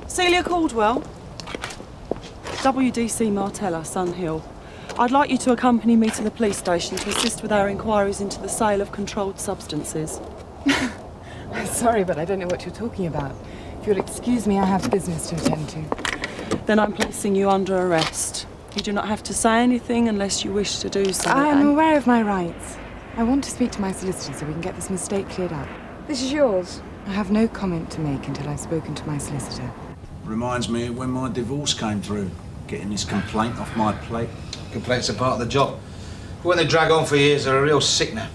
Celia Caldwell. W.D.C. Martella, Sunhill. I'd like you to accompany me to the police station to assist with our inquiries into the sale of controlled substances. I'm sorry, but I don't know what you're talking about. If you'll excuse me, I have business to attend to. Then I'm placing you under arrest. You do not have to say anything unless you wish to do so. I am aware of my rights. I want to speak to my solicitor so we can get this mistake cleared up. This is yours. I have no comment to make until I've spoken to my solicitor. Reminds me of when my divorce came through. Getting this complaint off my plate. Complaints are part of the job. But when they drag on for years, they're a real sickener.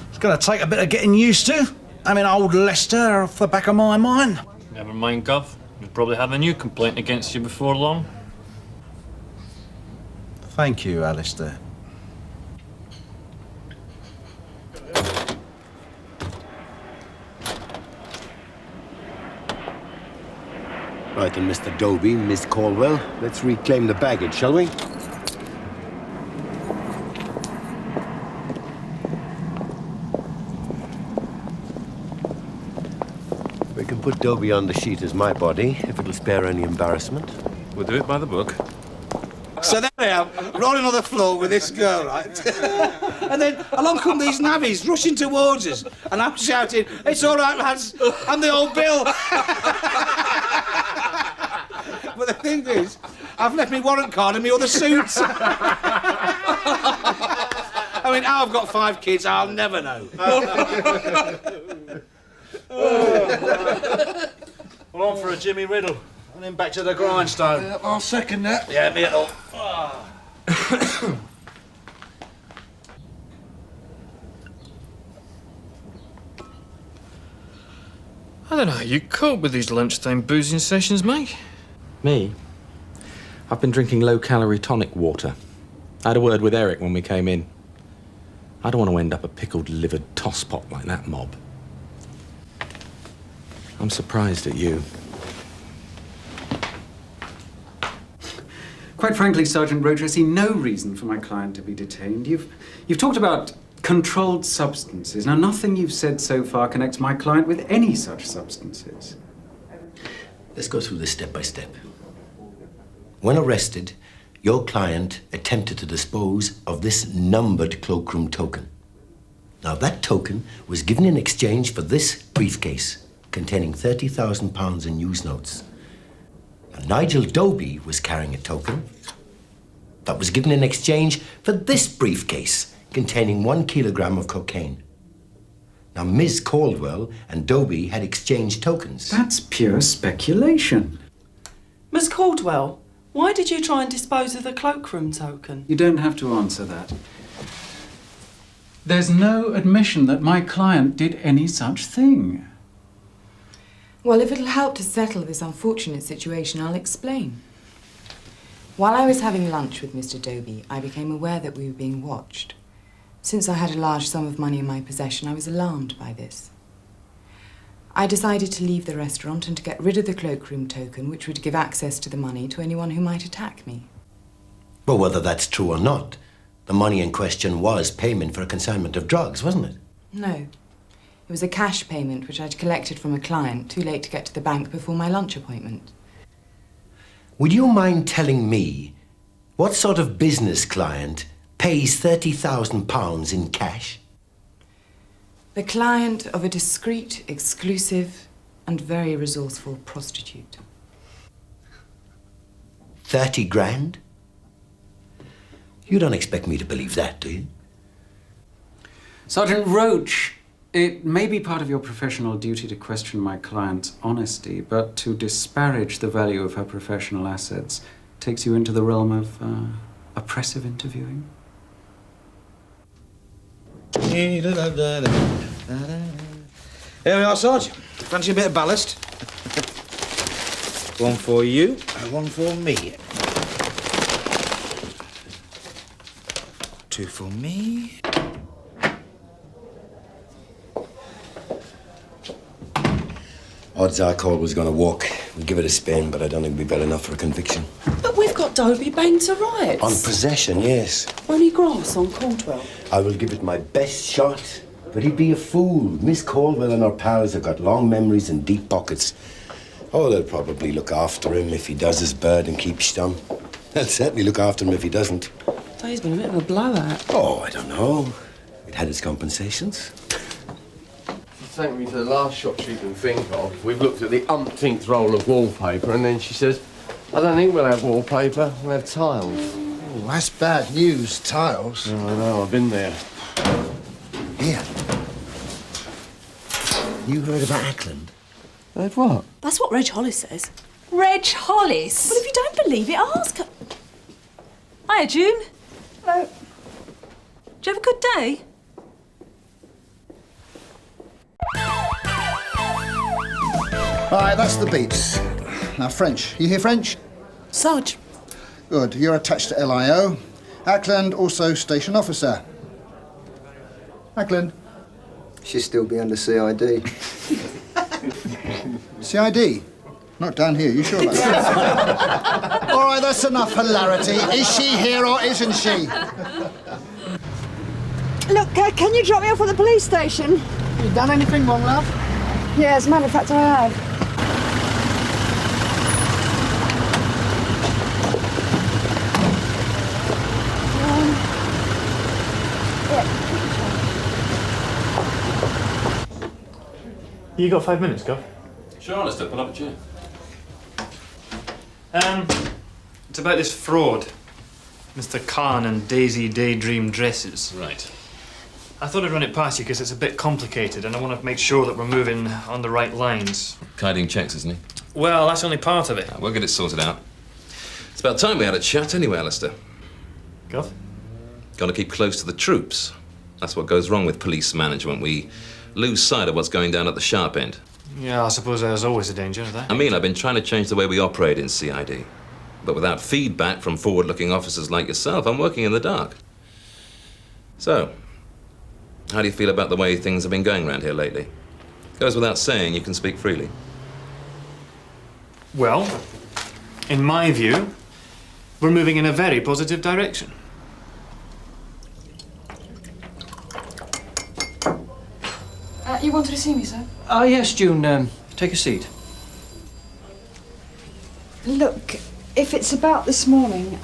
It's going to take a bit of getting used to. having old Lester off the back of my mind. Never mind, Gov. You'll probably have a new complaint against you before long. Thank you, Alistair. Right then, Mr. Dobie, Miss Caldwell, let's reclaim the baggage, shall we? We can put Dobie on the sheet as my body, if it'll spare any embarrassment. We'll do it by the book. So there I am, rolling on the floor with this girl, right? And then along come these navvies rushing towards us, and I'm shouting, "It's all right, lads, I'm the old Bill." But the thing is, I've left my warrant card and my other suits. I mean, how I've got 5 kids, I'll never know. Well, on for a Jimmy Riddle, and then back to the grindstone. I'll second that. Yeah, me and all. I don't know how you cope with these lunchtime boozing sessions, mate. Me? I've been drinking low-calorie tonic water. I had a word with Eric when we came in. I don't want to end up a pickled livered tosspot like that mob. I'm surprised at you. Quite frankly, Sergeant Roach, I see no reason for my client to be detained. You've talked about controlled substances. Now, nothing you've said so far connects my client with any such substances. Let's go through this step by step. When arrested, your client attempted to dispose of this numbered cloakroom token. Now, that token was given in exchange for this briefcase containing £30,000 in news notes. Now, Nigel Dobie was carrying a token that was given in exchange for this briefcase containing 1 kilogram of cocaine. Now, Ms. Caldwell and Dobie had exchanged tokens. That's pure speculation. Miss Caldwell, why did you try and dispose of the cloakroom token? You don't have to answer that. There's no admission that my client did any such thing. Well, if it'll help to settle this unfortunate situation, I'll explain. While I was having lunch with Mr. Dobie, I became aware that we were being watched. Since I had a large sum of money in my possession, I was alarmed by this. I decided to leave the restaurant and to get rid of the cloakroom token, which would give access to the money to anyone who might attack me. Well, whether that's true or not, the money in question was payment for a consignment of drugs, wasn't it? No. It was a cash payment which I'd collected from a client, too late to get to the bank before my lunch appointment. Would you mind telling me what sort of business client pays £30,000 in cash? The client of a discreet, exclusive, and very resourceful prostitute. 30 grand? You don't expect me to believe that, do you? Sergeant Roach, it may be part of your professional duty to question my client's honesty, but to disparage the value of her professional assets takes you into the realm of oppressive interviewing. Here we are, Sarge. Fancy a bit of ballast? One for you, and one for me. 2 for me. Odds are Caldwell's going to walk. We'll give it a spin, but I don't think it'll be bad enough for a conviction. But we've got Dobie banged to rights. On possession, yes. Only grass on Caldwell. I will give it my best shot, but he'd be a fool. Miss Caldwell and her pals have got long memories and deep pockets. Oh, they'll probably look after him if he does his bird and keeps stum. They'll certainly look after him if he doesn't. So he's been a bit of a blowout. Oh, I don't know. It had its compensations. Take me to the last shop she can think of. We've looked at the umpteenth roll of wallpaper, and then she says, I don't think we'll have wallpaper, we'll have tiles. Oh, that's bad news, tiles. Oh, I know, I've been there. Here. You heard about Ackland? Heard what? That's what Reg Hollis says. Reg Hollis? Well, if you don't believe it, ask her. Hiya, June. Hello. Did you have a good day? Right, that's the beats. Now, French. You hear French? Sarge. Good. You're attached to LIO. Ackland, also station officer. Ackland. Should still be under CID. CID? Not down here, you sure about that? All right, that's enough hilarity. Is she here or isn't she? Look, can you drop me off at the police station? You done anything wrong, love? Yeah, as a matter of fact, I have. You got 5 minutes, Gov? Sure, Alistair, pull up a chair. It's about this fraud. Mr. Khan and Daisy Daydream Dresses. Right. I thought I'd run it past you because it's a bit complicated and I want to make sure that we're moving on the right lines. Kiting checks, isn't he? Well, that's only part of it. We'll get it sorted out. It's about time we had a chat anyway, Alistair. Gov? Got to keep close to the troops. That's what goes wrong with police management. We lose sight of what's going down at the sharp end. Yeah, I suppose there's always a danger of that. I mean, I've been trying to change the way we operate in CID. But without feedback from forward-looking officers like yourself, I'm working in the dark. So, how do you feel about the way things have been going around here lately? Goes without saying, you can speak freely. Well, in my view, we're moving in a very positive direction. You wanted to see me, sir? Yes, June. Take a seat. Look, if it's about this morning,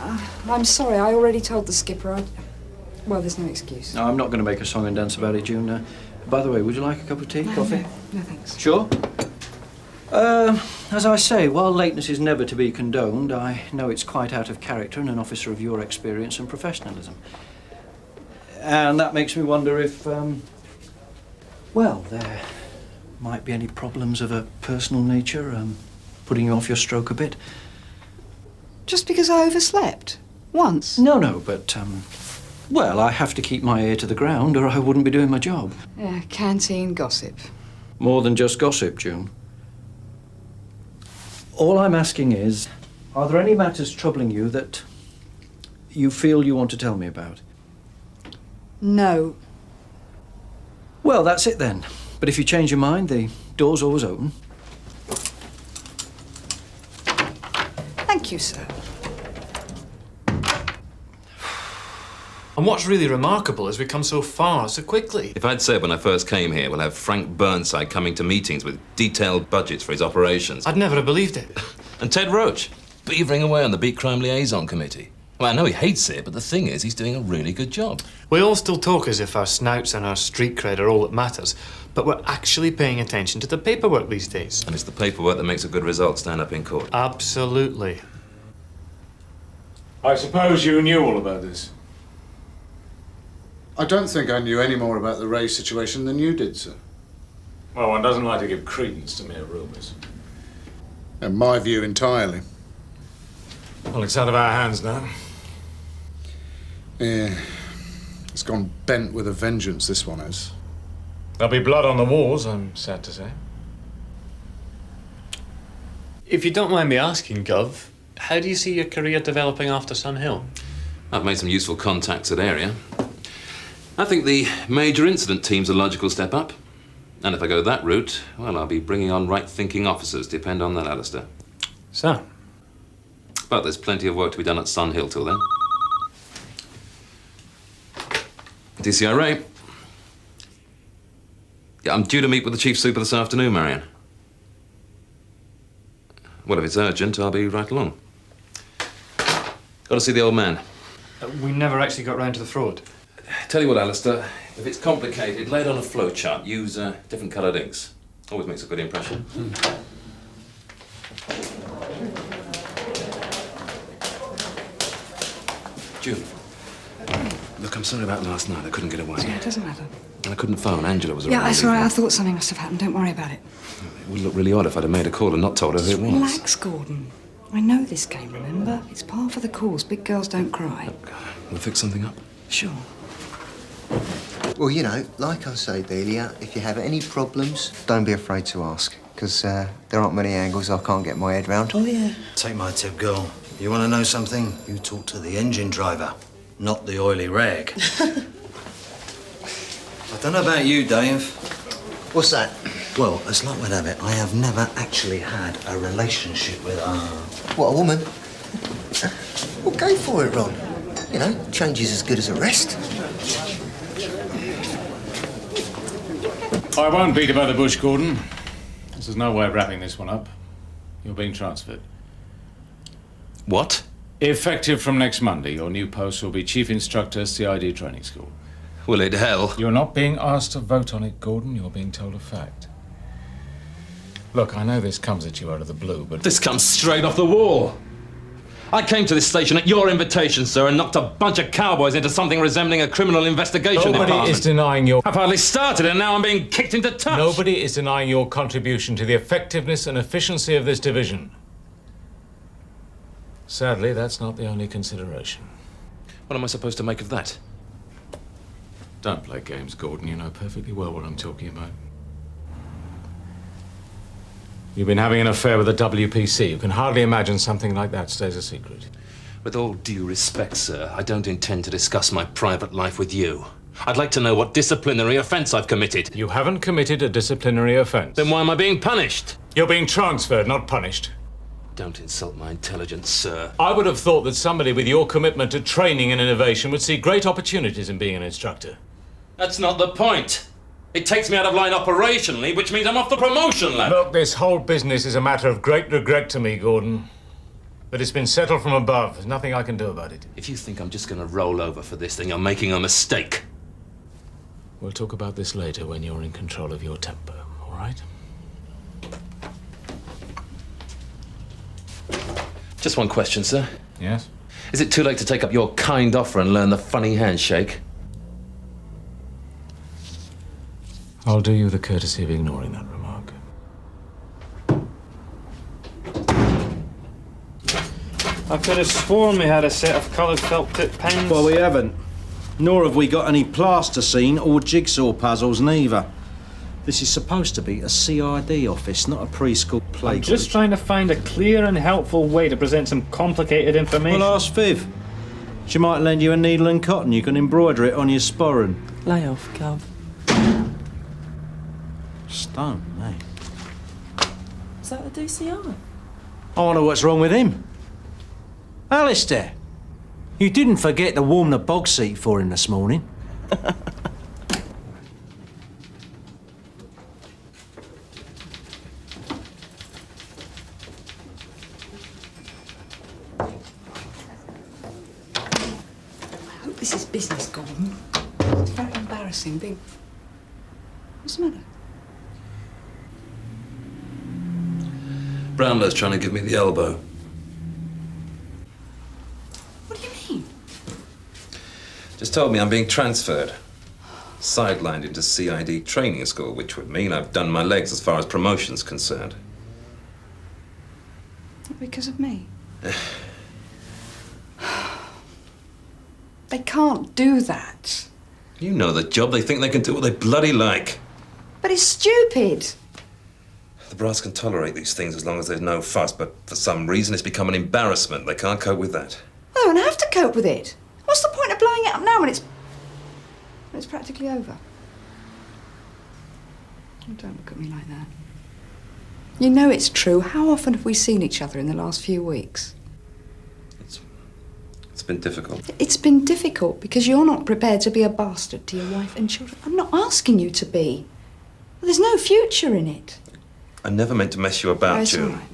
I'm sorry, I already told the skipper. Well, there's no excuse. No, I'm not going to make a song and dance about it, June. By the way, would you like a cup of tea, coffee? No, thanks. Sure. As I say, while lateness is never to be condoned, I know it's quite out of character in an officer of your experience and professionalism. And that makes me wonder if, well, there might be any problems of a personal nature, putting you off your stroke a bit. Just because I overslept? Once? No, but, well, I have to keep my ear to the ground or I wouldn't be doing my job. Yeah, canteen gossip. More than just gossip, June. All I'm asking is, are there any matters troubling you that you feel you want to tell me about? No. Well, that's it then. But if you change your mind, the door's always open. Thank you, sir. And what's really remarkable is we've come so far so quickly. If I'd said when I first came here, we'll have Frank Burnside coming to meetings with detailed budgets for his operations. I'd never have believed it. And Ted Roach, beavering away on the Beat Crime Liaison Committee. Well, I know he hates it, but the thing is, he's doing a really good job. We all still talk as if our snouts and our street cred are all that matters, but we're actually paying attention to the paperwork these days. And it's the paperwork that makes a good result stand up in court. Absolutely. I suppose you knew all about this. I don't think I knew any more about the Wray situation than you did, sir. Well, one doesn't like to give credence to mere rumours. In my view, entirely. Well, it's out of our hands now. Yeah. It's gone bent with a vengeance, this one is. There'll be blood on the walls, I'm sad to say. If you don't mind me asking, Gov, how do you see your career developing after Sun Hill? I've made some useful contacts at area. I think the major incident team's a logical step up. And if I go that route, well, I'll be bringing on right-thinking officers. Depend on that, Alistair. So? But there's plenty of work to be done at Sun Hill till then. D.C.I. Wray. Yeah, I'm due to meet with the Chief Super this afternoon, Marion. Well, if it's urgent, I'll be right along. Got to see the old man. We never actually got round to the fraud. Tell you what, Alistair, if it's complicated, lay it on a flowchart. Use different coloured inks. Always makes a good impression. June. Look, I'm sorry about last night. I couldn't get away. Yeah, it doesn't matter. And I couldn't phone. Angela was around. Yeah, that's all right. I thought something must have happened. Don't worry about it. It would look really odd if I'd have made a call and not told her who it was. Relax, Gordon. I know this game, remember? It's par for the course. Big girls don't cry. We'll fix something up. Sure. Well, you know, like I say, Delia, if you have any problems, don't be afraid to ask. because there aren't many angles I can't get my head round. Oh, yeah. Take my tip, girl. You want to know something? You talk to the engine driver, not the oily rag. I don't know about you, Dave. What's that? Well, as luck would have it, I have never actually had a relationship with her. What, a woman? Well, go for it, Ron. You know, change is as good as a rest. I won't beat about the bush, Gordon. There's no way of wrapping this one up. You're being transferred. What? Effective from next Monday, your new post will be Chief Instructor, CID Training School. Will it hell? You're not being asked to vote on it, Gordon. You're being told a fact. Look, I know this comes at you out of the blue, but... This comes straight off the wall. I came to this station at your invitation, sir, and knocked a bunch of cowboys into something resembling a criminal investigation department. Nobody is denying your... I've hardly started and now I'm being kicked into touch. Nobody is denying your contribution to the effectiveness and efficiency of this division. Sadly, that's not the only consideration. What am I supposed to make of that? Don't play games, Gordon. You know perfectly well what I'm talking about. You've been having an affair with the W.P.C. You can hardly imagine something like that stays a secret. With all due respect, sir, I don't intend to discuss my private life with you. I'd like to know what disciplinary offence I've committed. You haven't committed a disciplinary offence. Then why am I being punished? You're being transferred, not punished. Don't insult my intelligence, sir. I would have thought that somebody with your commitment to training and innovation would see great opportunities in being an instructor. That's not the point. It takes me out of line operationally, which means I'm off the promotion ladder. Look, this whole business is a matter of great regret to me, Gordon. But it's been settled from above. There's nothing I can do about it. If you think I'm just going to roll over for this, then you're making a mistake. We'll talk about this later when you're in control of your temper, all right? Just one question, sir. Yes? Is it too late to take up your kind offer and learn the funny handshake? I'll do you the courtesy of ignoring that remark. I could have sworn we had a set of coloured felt tip pens. Well, we haven't. Nor have we got any plasticine or jigsaw puzzles, neither. This is supposed to be a CID office, not a preschool playground. I'm just trying to find a clear and helpful way to present some complicated information. Well, ask Viv. She might lend you a needle and cotton. You can embroider it on your sporran. Lay off, Gov. Stone, eh? Is that the D.C.I? I wonder what's wrong with him. Alistair, you didn't forget to warm the bog seat for him this morning. I hope this is business, Gordon. It's very embarrassing, big. What's the matter? Brownlow's trying to give me the elbow. What do you mean? Just told me I'm being transferred. Sidelined into CID training school, which would mean I've done my legs as far as promotion's concerned. Not because of me. They can't do that. You know the job. They think they can do what they bloody like. But it's stupid. The brass can tolerate these things as long as there's no fuss, but for some reason it's become an embarrassment. They can't cope with that. They don't have to cope with it. What's the point of blowing it up now when it's practically over? Oh, don't look at me like that. You know it's true. How often have we seen each other in the last few weeks? It's been difficult. It's been difficult because you're not prepared to be a bastard to your wife and children. I'm not asking you to be. Well, there's no future in it. I never meant to mess you about, It's all June. right.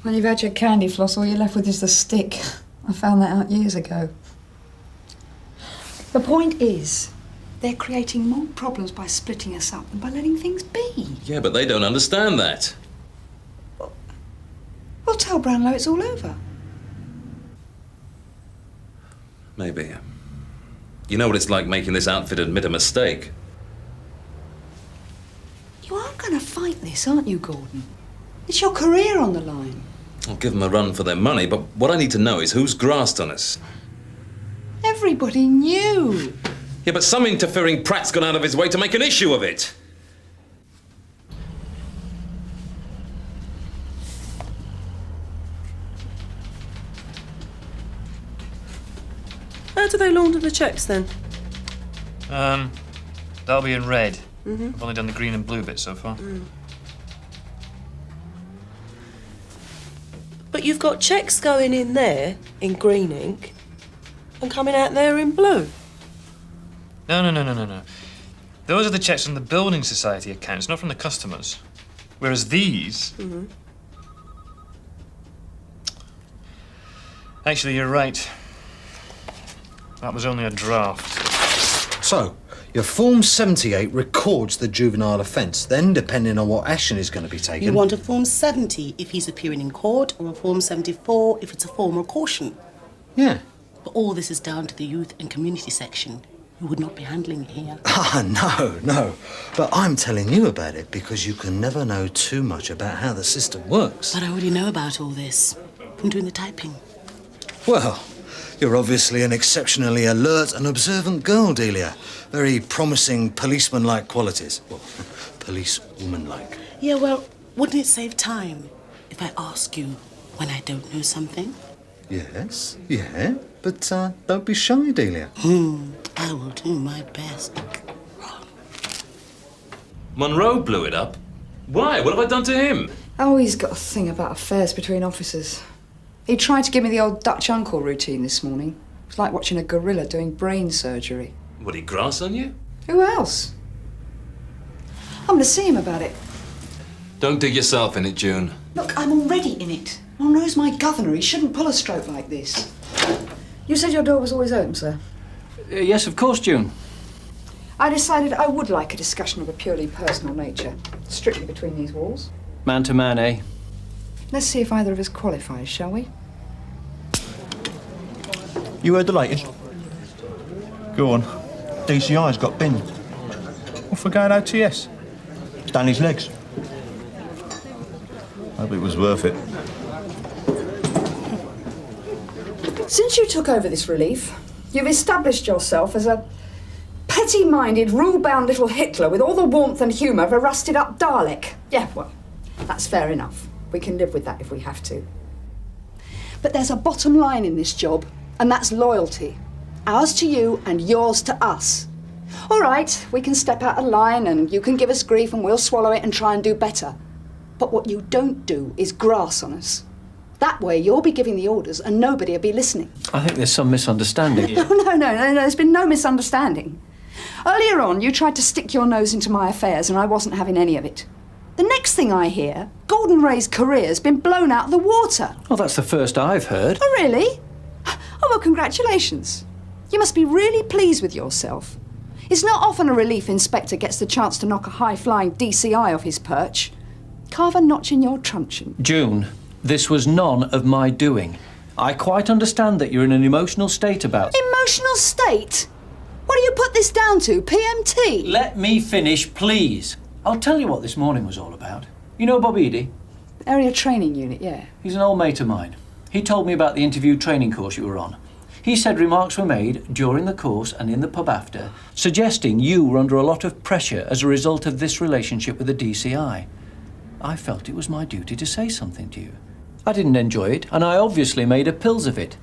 When you've had your candy floss, all you're left with is the stick. I found that out years ago. The point is, they're creating more problems by splitting us up than by letting things be. Yeah, but they don't understand that. Well, tell Brownlow it's all over. Maybe. You know what it's like making this outfit admit a mistake. You are going to fight this, aren't you, Gordon? It's your career on the line. I'll give them a run for their money, but what I need to know is who's grassed on us. Everybody knew. Yeah, but some interfering prat's gone out of his way to make an issue of it. How do they launder the cheques then? That'll be in red. Mhm. I've only done the green and blue bit so far. But you've got cheques going in there in green ink and coming out there in blue. No. Those are the checks from the building society accounts, not from the customers. Whereas these... Actually, you're right. That was only a draft. So, your Form 78 records the juvenile offence. Then, depending on what action is going to be taken... You want a Form 70 if he's appearing in court, or a Form 74 if it's a formal caution. Yeah. But all this is down to the youth and community section, who would not be handling it here. No. But I'm telling you about it because you can never know too much about how the system works. But I already know about all this from doing the typing. Well, you're obviously an exceptionally alert and observant girl, Delia. Very promising policeman-like qualities. Well, policewoman-like. Yeah, well, wouldn't it save time if I ask you when I don't know something? Yes, yeah, but don't be shy, Delia. I will do my best. Monroe blew it up? Why? What have I done to him? Oh, he's got a thing about affairs between officers. He tried to give me the old Dutch uncle routine this morning. It was like watching a gorilla doing brain surgery. Would he grass on you? Who else? I'm going to see him about it. Don't dig yourself in it, June. Look, I'm already in it. Monroe's my governor. He shouldn't pull a stroke like this. You said your door was always open, sir? Yes, of course, June. I decided I would like a discussion of a purely personal nature, strictly between these walls. Man to man, eh? Let's see if either of us qualifies, shall we? You heard the latest? Go on. D.C.I's got binned. What for going OTS? It's done his legs. Hope it was worth it. Since you took over this relief, you've established yourself as a petty-minded, rule-bound little Hitler with all the warmth and humour of a rusted-up Dalek. Yeah, well, that's fair enough. We can live with that if we have to. But there's a bottom line in this job, and that's loyalty. Ours to you and yours to us. All right, we can step out of line and you can give us grief and we'll swallow it and try and do better. But what you don't do is grass on us. That way you'll be giving the orders and nobody will be listening. I think there's some misunderstanding. No, there's been no misunderstanding. Earlier on, you tried to stick your nose into my affairs and I wasn't having any of it. The next thing I hear, Gordon Wray's career's been blown out of the water. Well, that's the first I've heard. Oh, really? Oh, well, congratulations. You must be really pleased with yourself. It's not often a relief inspector gets the chance to knock a high-flying D.C.I. off his perch. Carve a notch in your truncheon. June, this was none of my doing. I quite understand that you're in an emotional state about... Emotional state? What do you put this down to, PMT? Let me finish, please. I'll tell you what this morning was all about. You know Bob Eady? Area training unit, yeah. He's an old mate of mine. He told me about the interview training course you were on. He said remarks were made during the course and in the pub after, suggesting you were under a lot of pressure as a result of this relationship with the D.C.I. I felt it was my duty to say something to you. I didn't enjoy it, and I obviously made a pills of it.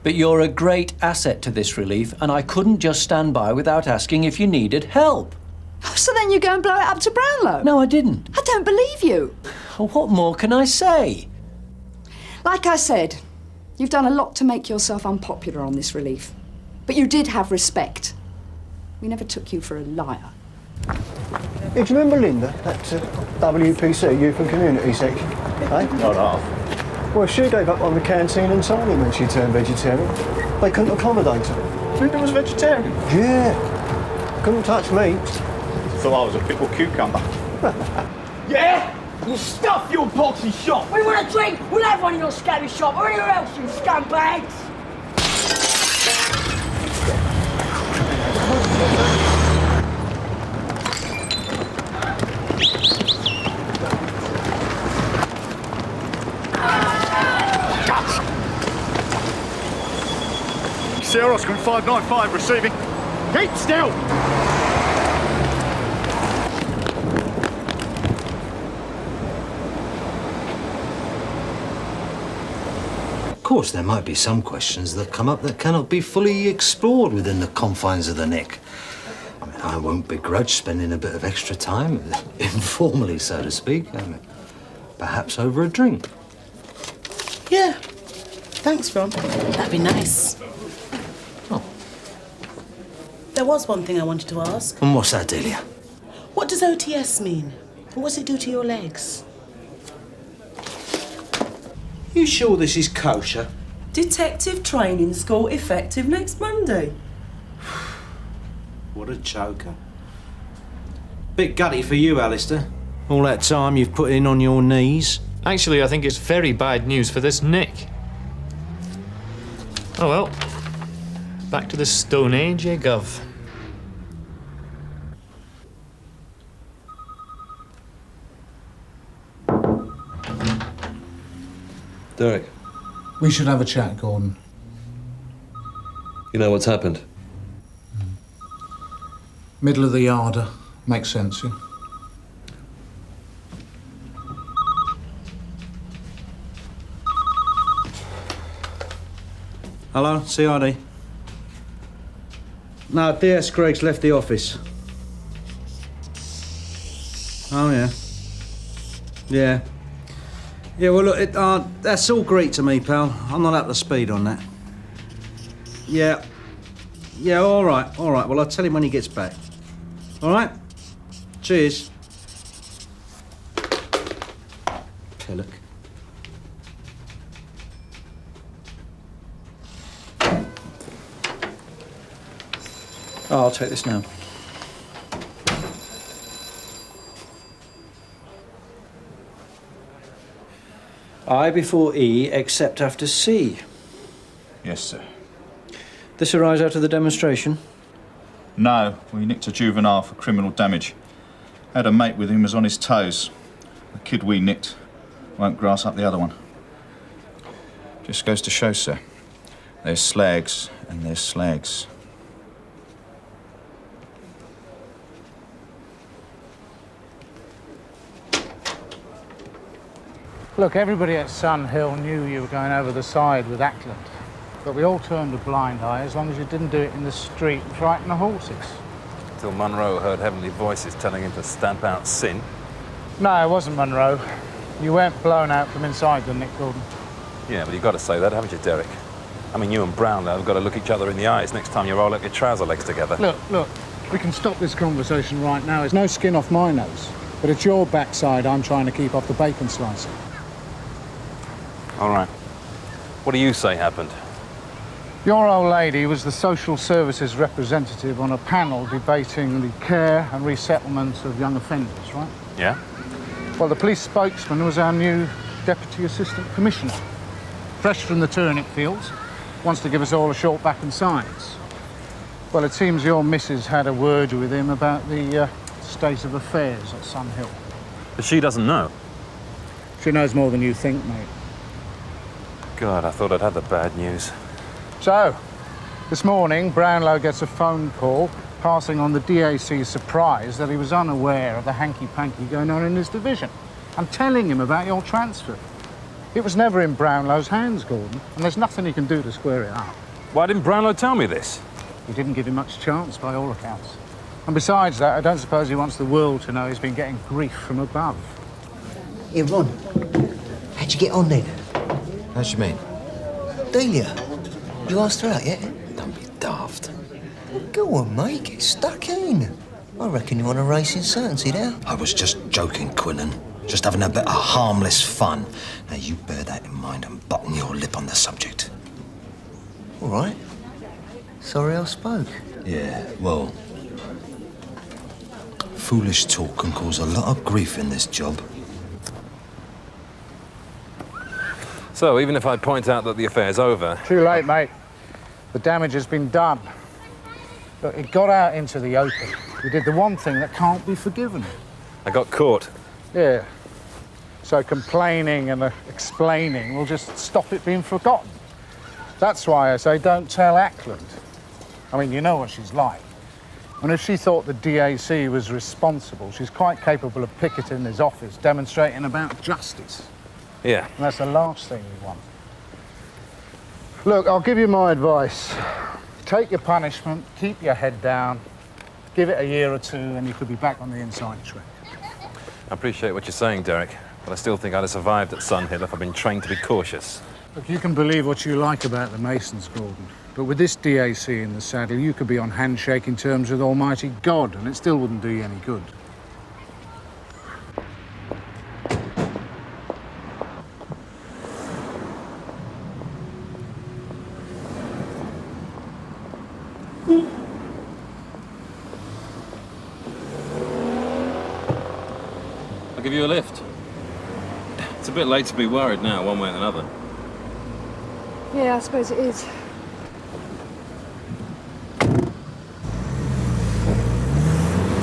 But you're a great asset to this relief, and I couldn't just stand by without asking if you needed help. So then you go and blow it up to Brownlow? No, I didn't. I don't believe you. What more can I say? Like I said, you've done a lot to make yourself unpopular on this relief. But you did have respect. We never took you for a liar. Hey, do you remember Linda, that W.P.C, Youth and Community section? Eh? Not half. Well, she gave up on the canteen and signing when she turned vegetarian. They couldn't accommodate her. Linda was vegetarian? Yeah. Couldn't touch meat. Thought I was a pickle cucumber. Yeah? Well, stuff your boxy shop. We want a drink. We'll have one in your scabby shop or anywhere else, you scumbags. Sierra Oscar 595 receiving. Keep still! Of course, there might be some questions that come up that cannot be fully explored within the confines of the Nick. I mean, I won't begrudge spending a bit of extra time, informally, so to speak, perhaps over a drink. Yeah. Thanks, Ron. That'd be nice. Oh. There was one thing I wanted to ask. And what's that, Delia? What does OTS mean? And what's it do to your legs? You sure this is kosher? Detective training school effective next Monday. What a joker. Bit gutty for you, Alistair. All that time you've put in on your knees. Actually, I think it's very bad news for this Nick. Oh well. Back to the Stone Age, eh, Gov? Derek, We should have a chat, Gordon. you know what's happened? Middle of the yarder. Makes sense, yeah? Hello, CID. No, DS Greg's left the office. Oh, yeah. Yeah. Yeah, well, look, that's all Greek to me, pal. I'm not up to speed on that. Yeah. Yeah, all right. Well, I'll tell him when he gets back. All right? Cheers. Pillock. Oh, I'll take this now. I before E, except after C. Yes, sir. This arise out of the demonstration? No, we nicked a juvenile for criminal damage. Had a mate with him, was on his toes. The kid we nicked won't grass up the other one. Just goes to show, sir. There's slags and there's slags. Look, everybody at Sun Hill knew you were going over the side with Ackland. But we all turned a blind eye as long as you didn't do it in the street and frighten the horses. Till Munro heard heavenly voices telling him to stamp out sin. No, it wasn't Munro. You weren't blown out from inside the Nick Gordon. Yeah, but you've got to say that, haven't you, Derek? I mean, you and Brownlow have got to look each other in the eyes next time you roll up your trouser legs together. Look, we can stop this conversation right now. There's no skin off my nose. But it's your backside I'm trying to keep off the bacon slicer. All right. What do you say happened? Your old lady was the social services representative on a panel debating the care and resettlement of young offenders, right? Yeah? Well, the police spokesman was our new Deputy Assistant Commissioner. Fresh from the turnip fields, wants to give us all a short back in science. Well, it seems your missus had a word with him about the state of affairs at Sun Hill. But she doesn't know. She knows more than you think, mate. God, I thought I'd had the bad news. So, this morning, Brownlow gets a phone call passing on the DAC's surprise that he was unaware of the hanky-panky going on in his division and telling him about your transfer. It was never in Brownlow's hands, Gordon, and there's nothing he can do to square it up. Why didn't Brownlow tell me this? He didn't give him much chance, by all accounts. And besides that, I don't suppose he wants the world to know he's been getting grief from above. Here, Ron. How'd you get on then? How do you mean? Delia. You asked her out yet? Don't be daft. Go on, mate. Get stuck in. I reckon you're on a racing certainty now. I was just joking, Quillen. Just having a bit of harmless fun. Now, you bear that in mind and button your lip on the subject. All right. Sorry I spoke. Yeah, well... foolish talk can cause a lot of grief in this job. So, even if I point out that the affair's over... Too late, mate. The damage has been done. Look, it got out into the open. You did the one thing that can't be forgiven. I got caught. Yeah. So complaining and explaining will just stop it being forgotten. That's why I say don't tell Ackland. I mean, you know what she's like. And if she thought the D.A.C. was responsible, she's quite capable of picketing his office, demonstrating about justice. Yeah. And that's the last thing we want. Look, I'll give you my advice. Take your punishment, keep your head down, give it a year or two, and you could be back on the inside track. I appreciate what you're saying, Derek, but I still think I'd have survived at Sunhill if I'd been trained to be cautious. Look, you can believe what you like about the Masons, Gordon, but with this D.A.C. in the saddle, you could be on handshaking terms with Almighty God, and it still wouldn't do you any good. I'll give you a lift. It's a bit late to be worried now, one way or another. Yeah, I suppose it is.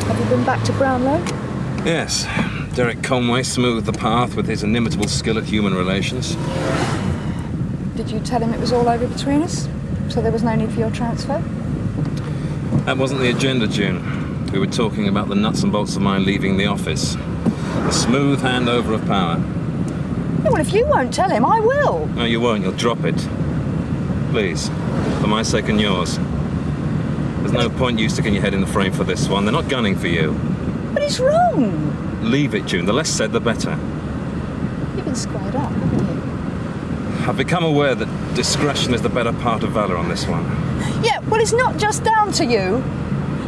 Have you been back to Brownlow? Yes. Derek Conway smoothed the path with his inimitable skill at human relations. Did you tell him it was all over between us? So there was no need for your transfer? That wasn't the agenda, June. We were talking about the nuts and bolts of my leaving the office. The smooth handover of power. Yeah, well, if you won't tell him, I will. No, you won't. You'll drop it. Please. For my sake and yours. There's no point you sticking your head in the frame for this one. They're not gunning for you. But it's wrong. Leave it, June. The less said, the better. You've been squared up, haven't you? I've become aware that discretion is the better part of valour on this one. Yeah, well, it's not just down to you.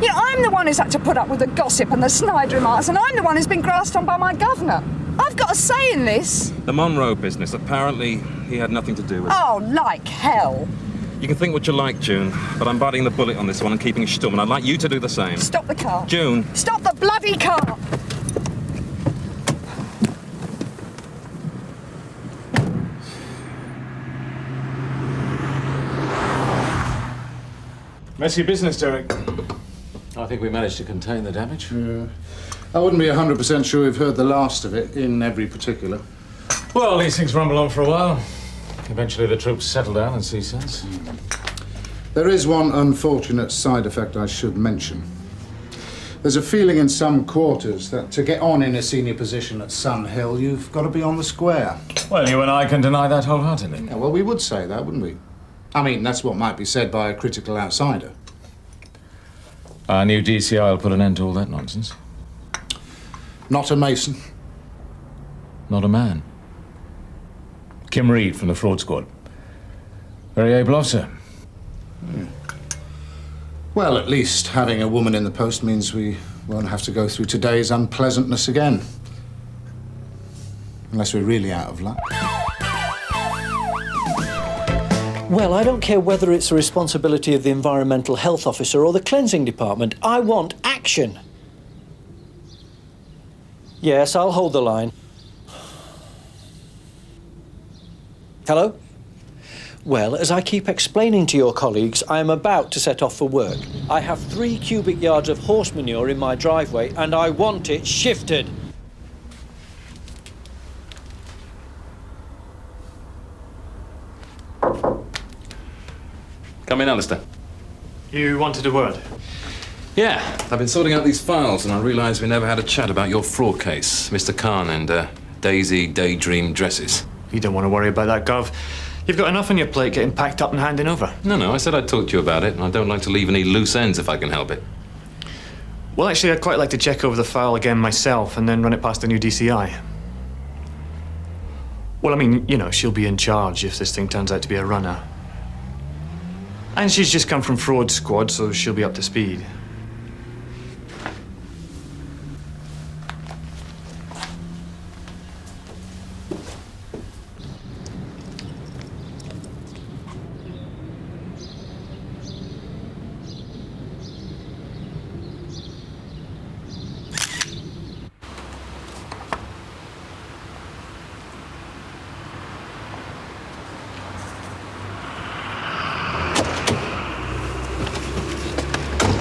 You know, I'm the one who's had to put up with the gossip and the snide remarks, and I'm the one who's been grassed on by my governor. I've got a say in this. The Monroe business, apparently he had nothing to do with it. Oh, like hell. You can think what you like, June, but I'm biting the bullet on this one and keeping stum, and I'd like you to do the same. Stop the car. June. Stop the bloody car. Messy business, Derek. I think we managed to contain the damage. Yeah. I wouldn't be 100% sure we've heard the last of it in every particular. Well, these things rumble on for a while. Eventually the troops settle down and see sense. There is one unfortunate side effect I should mention. There's a feeling in some quarters that to get on in a senior position at Sunhill, you've got to be on the square. Well, you and I can deny that wholeheartedly. Yeah, well, we would say that, wouldn't we? I mean, that's what might be said by a critical outsider. Our new D.C.I. will put an end to all that nonsense. Not a Mason. Not a man. Kim Reed from the fraud squad. Very able officer. Yeah. Well, at least having a woman in the post means we won't have to go through today's unpleasantness again. Unless we're really out of luck. Well, I don't care whether it's the responsibility of the environmental health officer or the cleansing department. I want action. Yes, I'll hold the line. Hello? Well, as I keep explaining to your colleagues, I am about to set off for work. I have 3 cubic yards of horse manure in my driveway and I want it shifted. Come in, Alistair. You wanted a word? Yeah, I've been sorting out these files and I realised we never had a chat about your fraud case, Mr. Khan and Daisy Daydream dresses. You don't want to worry about that, Gov. You've got enough on your plate getting packed up and handing over. No, I said I'd talk to you about it, and I don't like to leave any loose ends if I can help it. Well, actually, I'd quite like to check over the file again myself and then run it past the new D.C.I. Well, I mean, you know, she'll be in charge if this thing turns out to be a runner. And she's just come from fraud squad, so she'll be up to speed.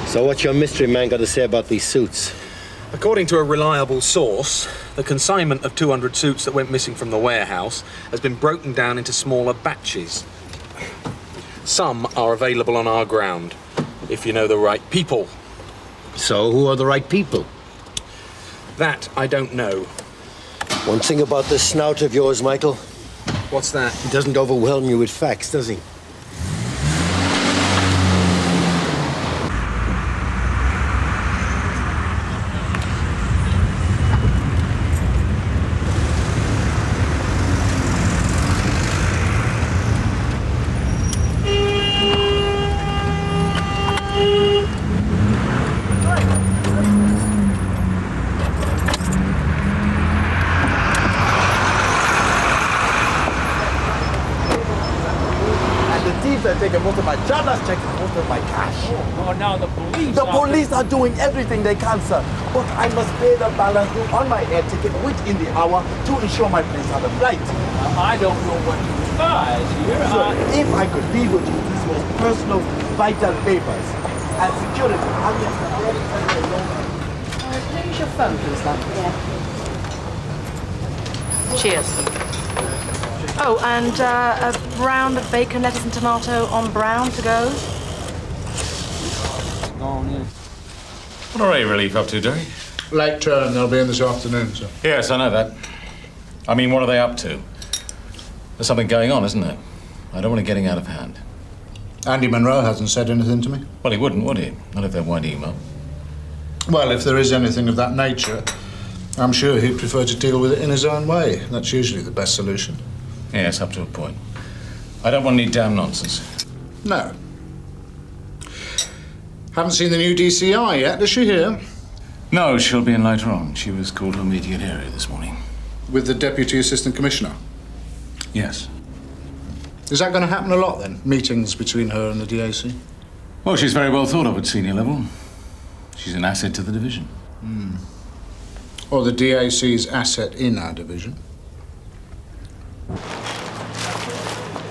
So what's your mystery man got to say about these suits? According to a reliable source, the consignment of 200 suits that went missing from the warehouse has been broken down into smaller batches. Some are available on our ground, if you know the right people. So, who are the right people? That I don't know. One thing about this snout of yours, Michael. What's that? He doesn't overwhelm you with facts, does he? Taking most of my driver's checks and most of my cash. Oh, now the police. The police are doing everything they can, sir. But I must pay the balance due on my air ticket within the hour to ensure my place on the flight. I don't know what to advise here. Sir, if I could leave with you these most personal, vital papers and security, I'll get the very Use your phone, please, love. Yeah. Cheers. Oh, and a round of bacon, lettuce and tomato on brown to go. What are Ray Relief up to, Derry? Late turn, they'll be in this afternoon, sir. Yes, I know that. I mean, what are they up to? There's something going on, isn't there? I don't want it getting out of hand. Andy Monroe hasn't said anything to me. Well, he wouldn't, would he? Not if there weren't email. Well, if there is anything of that nature, I'm sure he'd prefer to deal with it in his own way. That's usually the best solution. Yes, up to a point. I don't want any damn nonsense. No. Haven't seen the new D.C.I. yet, is she here? No, she'll be in later on. She was called to a meeting at area this morning. With the Deputy Assistant Commissioner? Yes. Is that going to happen a lot, then? Meetings between her and the DAC? Well, she's very well thought of at senior level. She's an asset to the division. Or the DAC's asset in our division?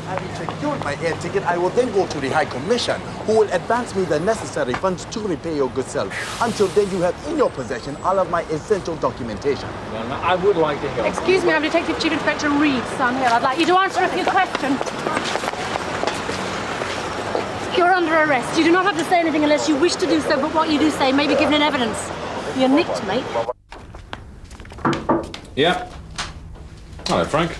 Having secured my air ticket, I will then go to the High Commission, who will advance me the necessary funds to repay your good self. Until then, you have in your possession all of my essential documentation. Well, I would like to help. Excuse me, I'm Detective Chief Inspector Reed, Sun Hill. I'd like you to answer a few questions. You're under arrest. You do not have to say anything unless you wish to do so, but what you do say may be given in evidence. You're nicked, mate. Yeah. Hello, Frank.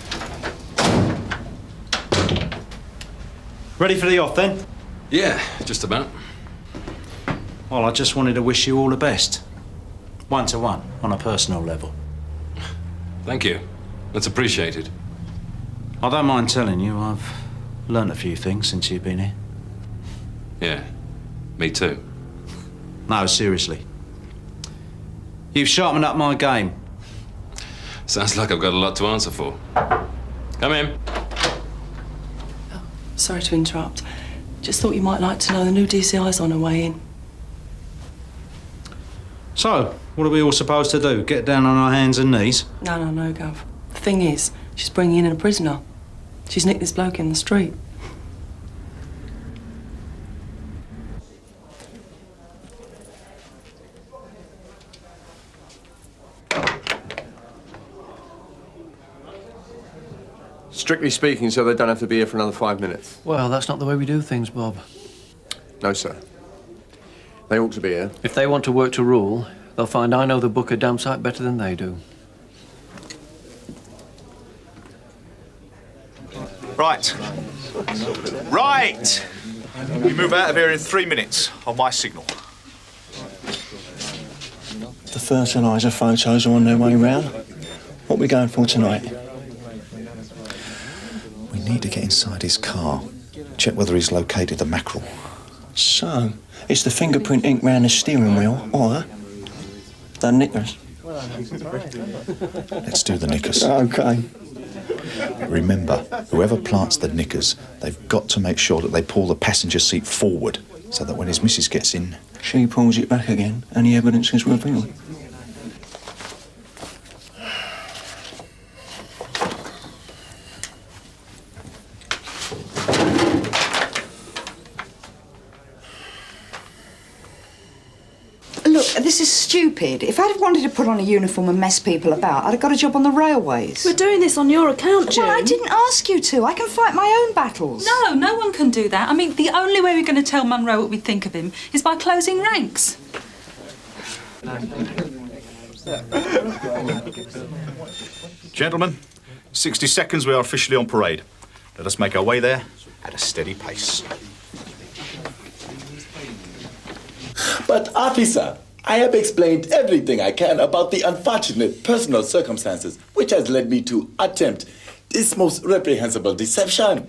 Ready for the off, then? Yeah, just about. Well, I just wanted to wish you all the best. 1-to-1, on a personal level. Thank you. That's appreciated. I don't mind telling you, I've learnt a few things since you've been here. Yeah, me too. No, seriously. You've sharpened up my game. Sounds like I've got a lot to answer for. Come in. Sorry to interrupt. Just thought you might like to know the new D.C.I's on her way in. So, what are we all supposed to do? Get down on our hands and knees? No, Gov. The thing is, she's bringing in a prisoner. She's nicked this bloke in the street. Strictly speaking, so they don't have to be here for another 5 minutes. Well, that's not the way we do things, Bob. No, sir. They ought to be here. If they want to work to rule, they'll find I know the book a damn sight better than they do. Right. Right! You move out of here in 3 minutes on my signal. The fertiliser photos are on their way round. What are we going for tonight? We need to get inside his car. Check whether he's located the mackerel. So, it's the fingerprint ink round the steering wheel, or the knickers. Let's do the knickers. OK. Remember, whoever plants the knickers, they've got to make sure that they pull the passenger seat forward so that when his missus gets in... She pulls it back again and the evidence is revealed. Look, this is stupid. If I'd have wanted to put on a uniform and mess people about, I'd have got a job on the railways. We're doing this on your account, June. Well, I didn't ask you to. I can fight my own battles. No, no one can do that. I mean, the only way we're going to tell Monroe what we think of him is by closing ranks. Gentlemen, 60 seconds, we are officially on parade. Let us make our way there at a steady pace. But, officer, I have explained everything I can about the unfortunate personal circumstances which has led me to attempt this most reprehensible deception.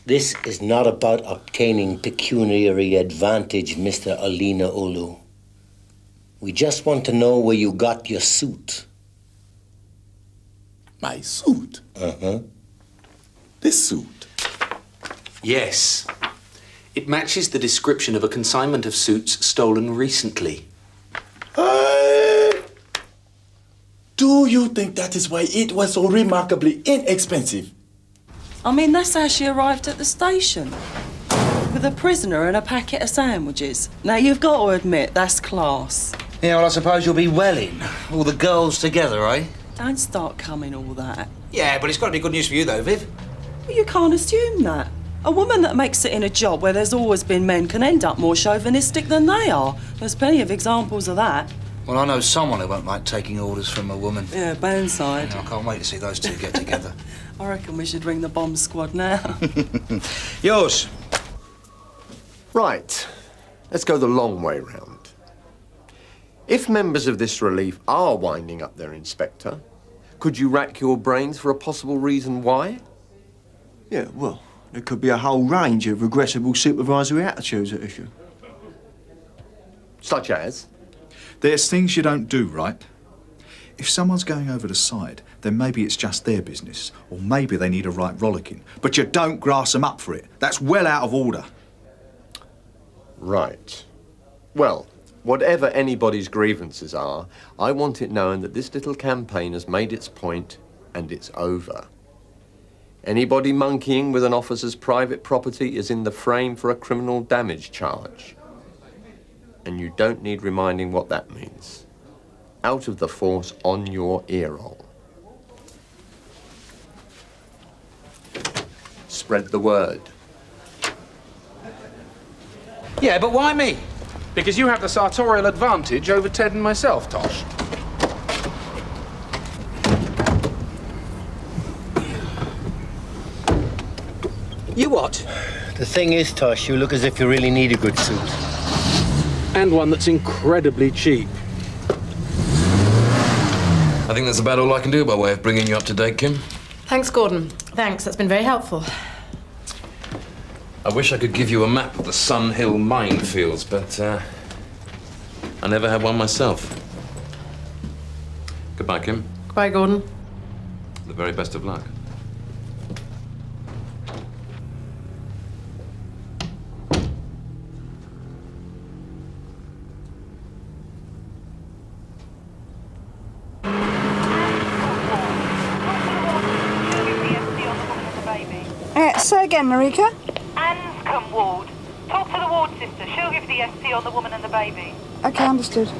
This is not about obtaining pecuniary advantage, Mr. Alina Olu. We just want to know where you got your suit. My suit? Uh-huh. This suit? Yes. It matches the description of a consignment of suits stolen recently. Do you think that is why it was so remarkably inexpensive? I mean, that's how she arrived at the station. With a prisoner and a packet of sandwiches. Now, you've got to admit, that's class. Yeah, well, I suppose you'll be welling. All the girls together, eh? Don't start coming all that. Yeah, but it's got to be good news for you, though, Viv. Well, you can't assume that. A woman that makes it in a job where there's always been men can end up more chauvinistic than they are. There's plenty of examples of that. Well, I know someone who won't like taking orders from a woman. Yeah, Burnside. I can't wait to see those two get together. I reckon we should ring the bomb squad now. Yours. Right. Let's go the long way round. If members of this relief are winding up their inspector, could you rack your brains for a possible reason why? Yeah, well, there could be a whole range of regrettable supervisory attitudes at issue. Such as? There's things you don't do, right? If someone's going over the side, then maybe it's just their business, or maybe they need a right rollicking. But you don't grass them up for it. That's well out of order. Right. Well, whatever anybody's grievances are, I want it known that this little campaign has made its point and it's over. Anybody monkeying with an officer's private property is in the frame for a criminal damage charge. And you don't need reminding what that means. Out of the force on your ear-roll. Spread the word. Yeah, but why me? Because you have the sartorial advantage over Ted and myself, Tosh. You what? The thing is, Tosh, you look as if you really need a good suit. And one that's incredibly cheap. I think that's about all I can do by way of bringing you up to date, Kim. Thanks, Gordon. Thanks, that's been very helpful. I wish I could give you a map of the Sun Hill minefields, but I never had one myself. Goodbye, Kim. Goodbye, Gordon. The very best of luck. Say again, Marika. Anne's come ward. Talk to the ward sister. She'll give the ST on the woman and the baby. Okay, understood.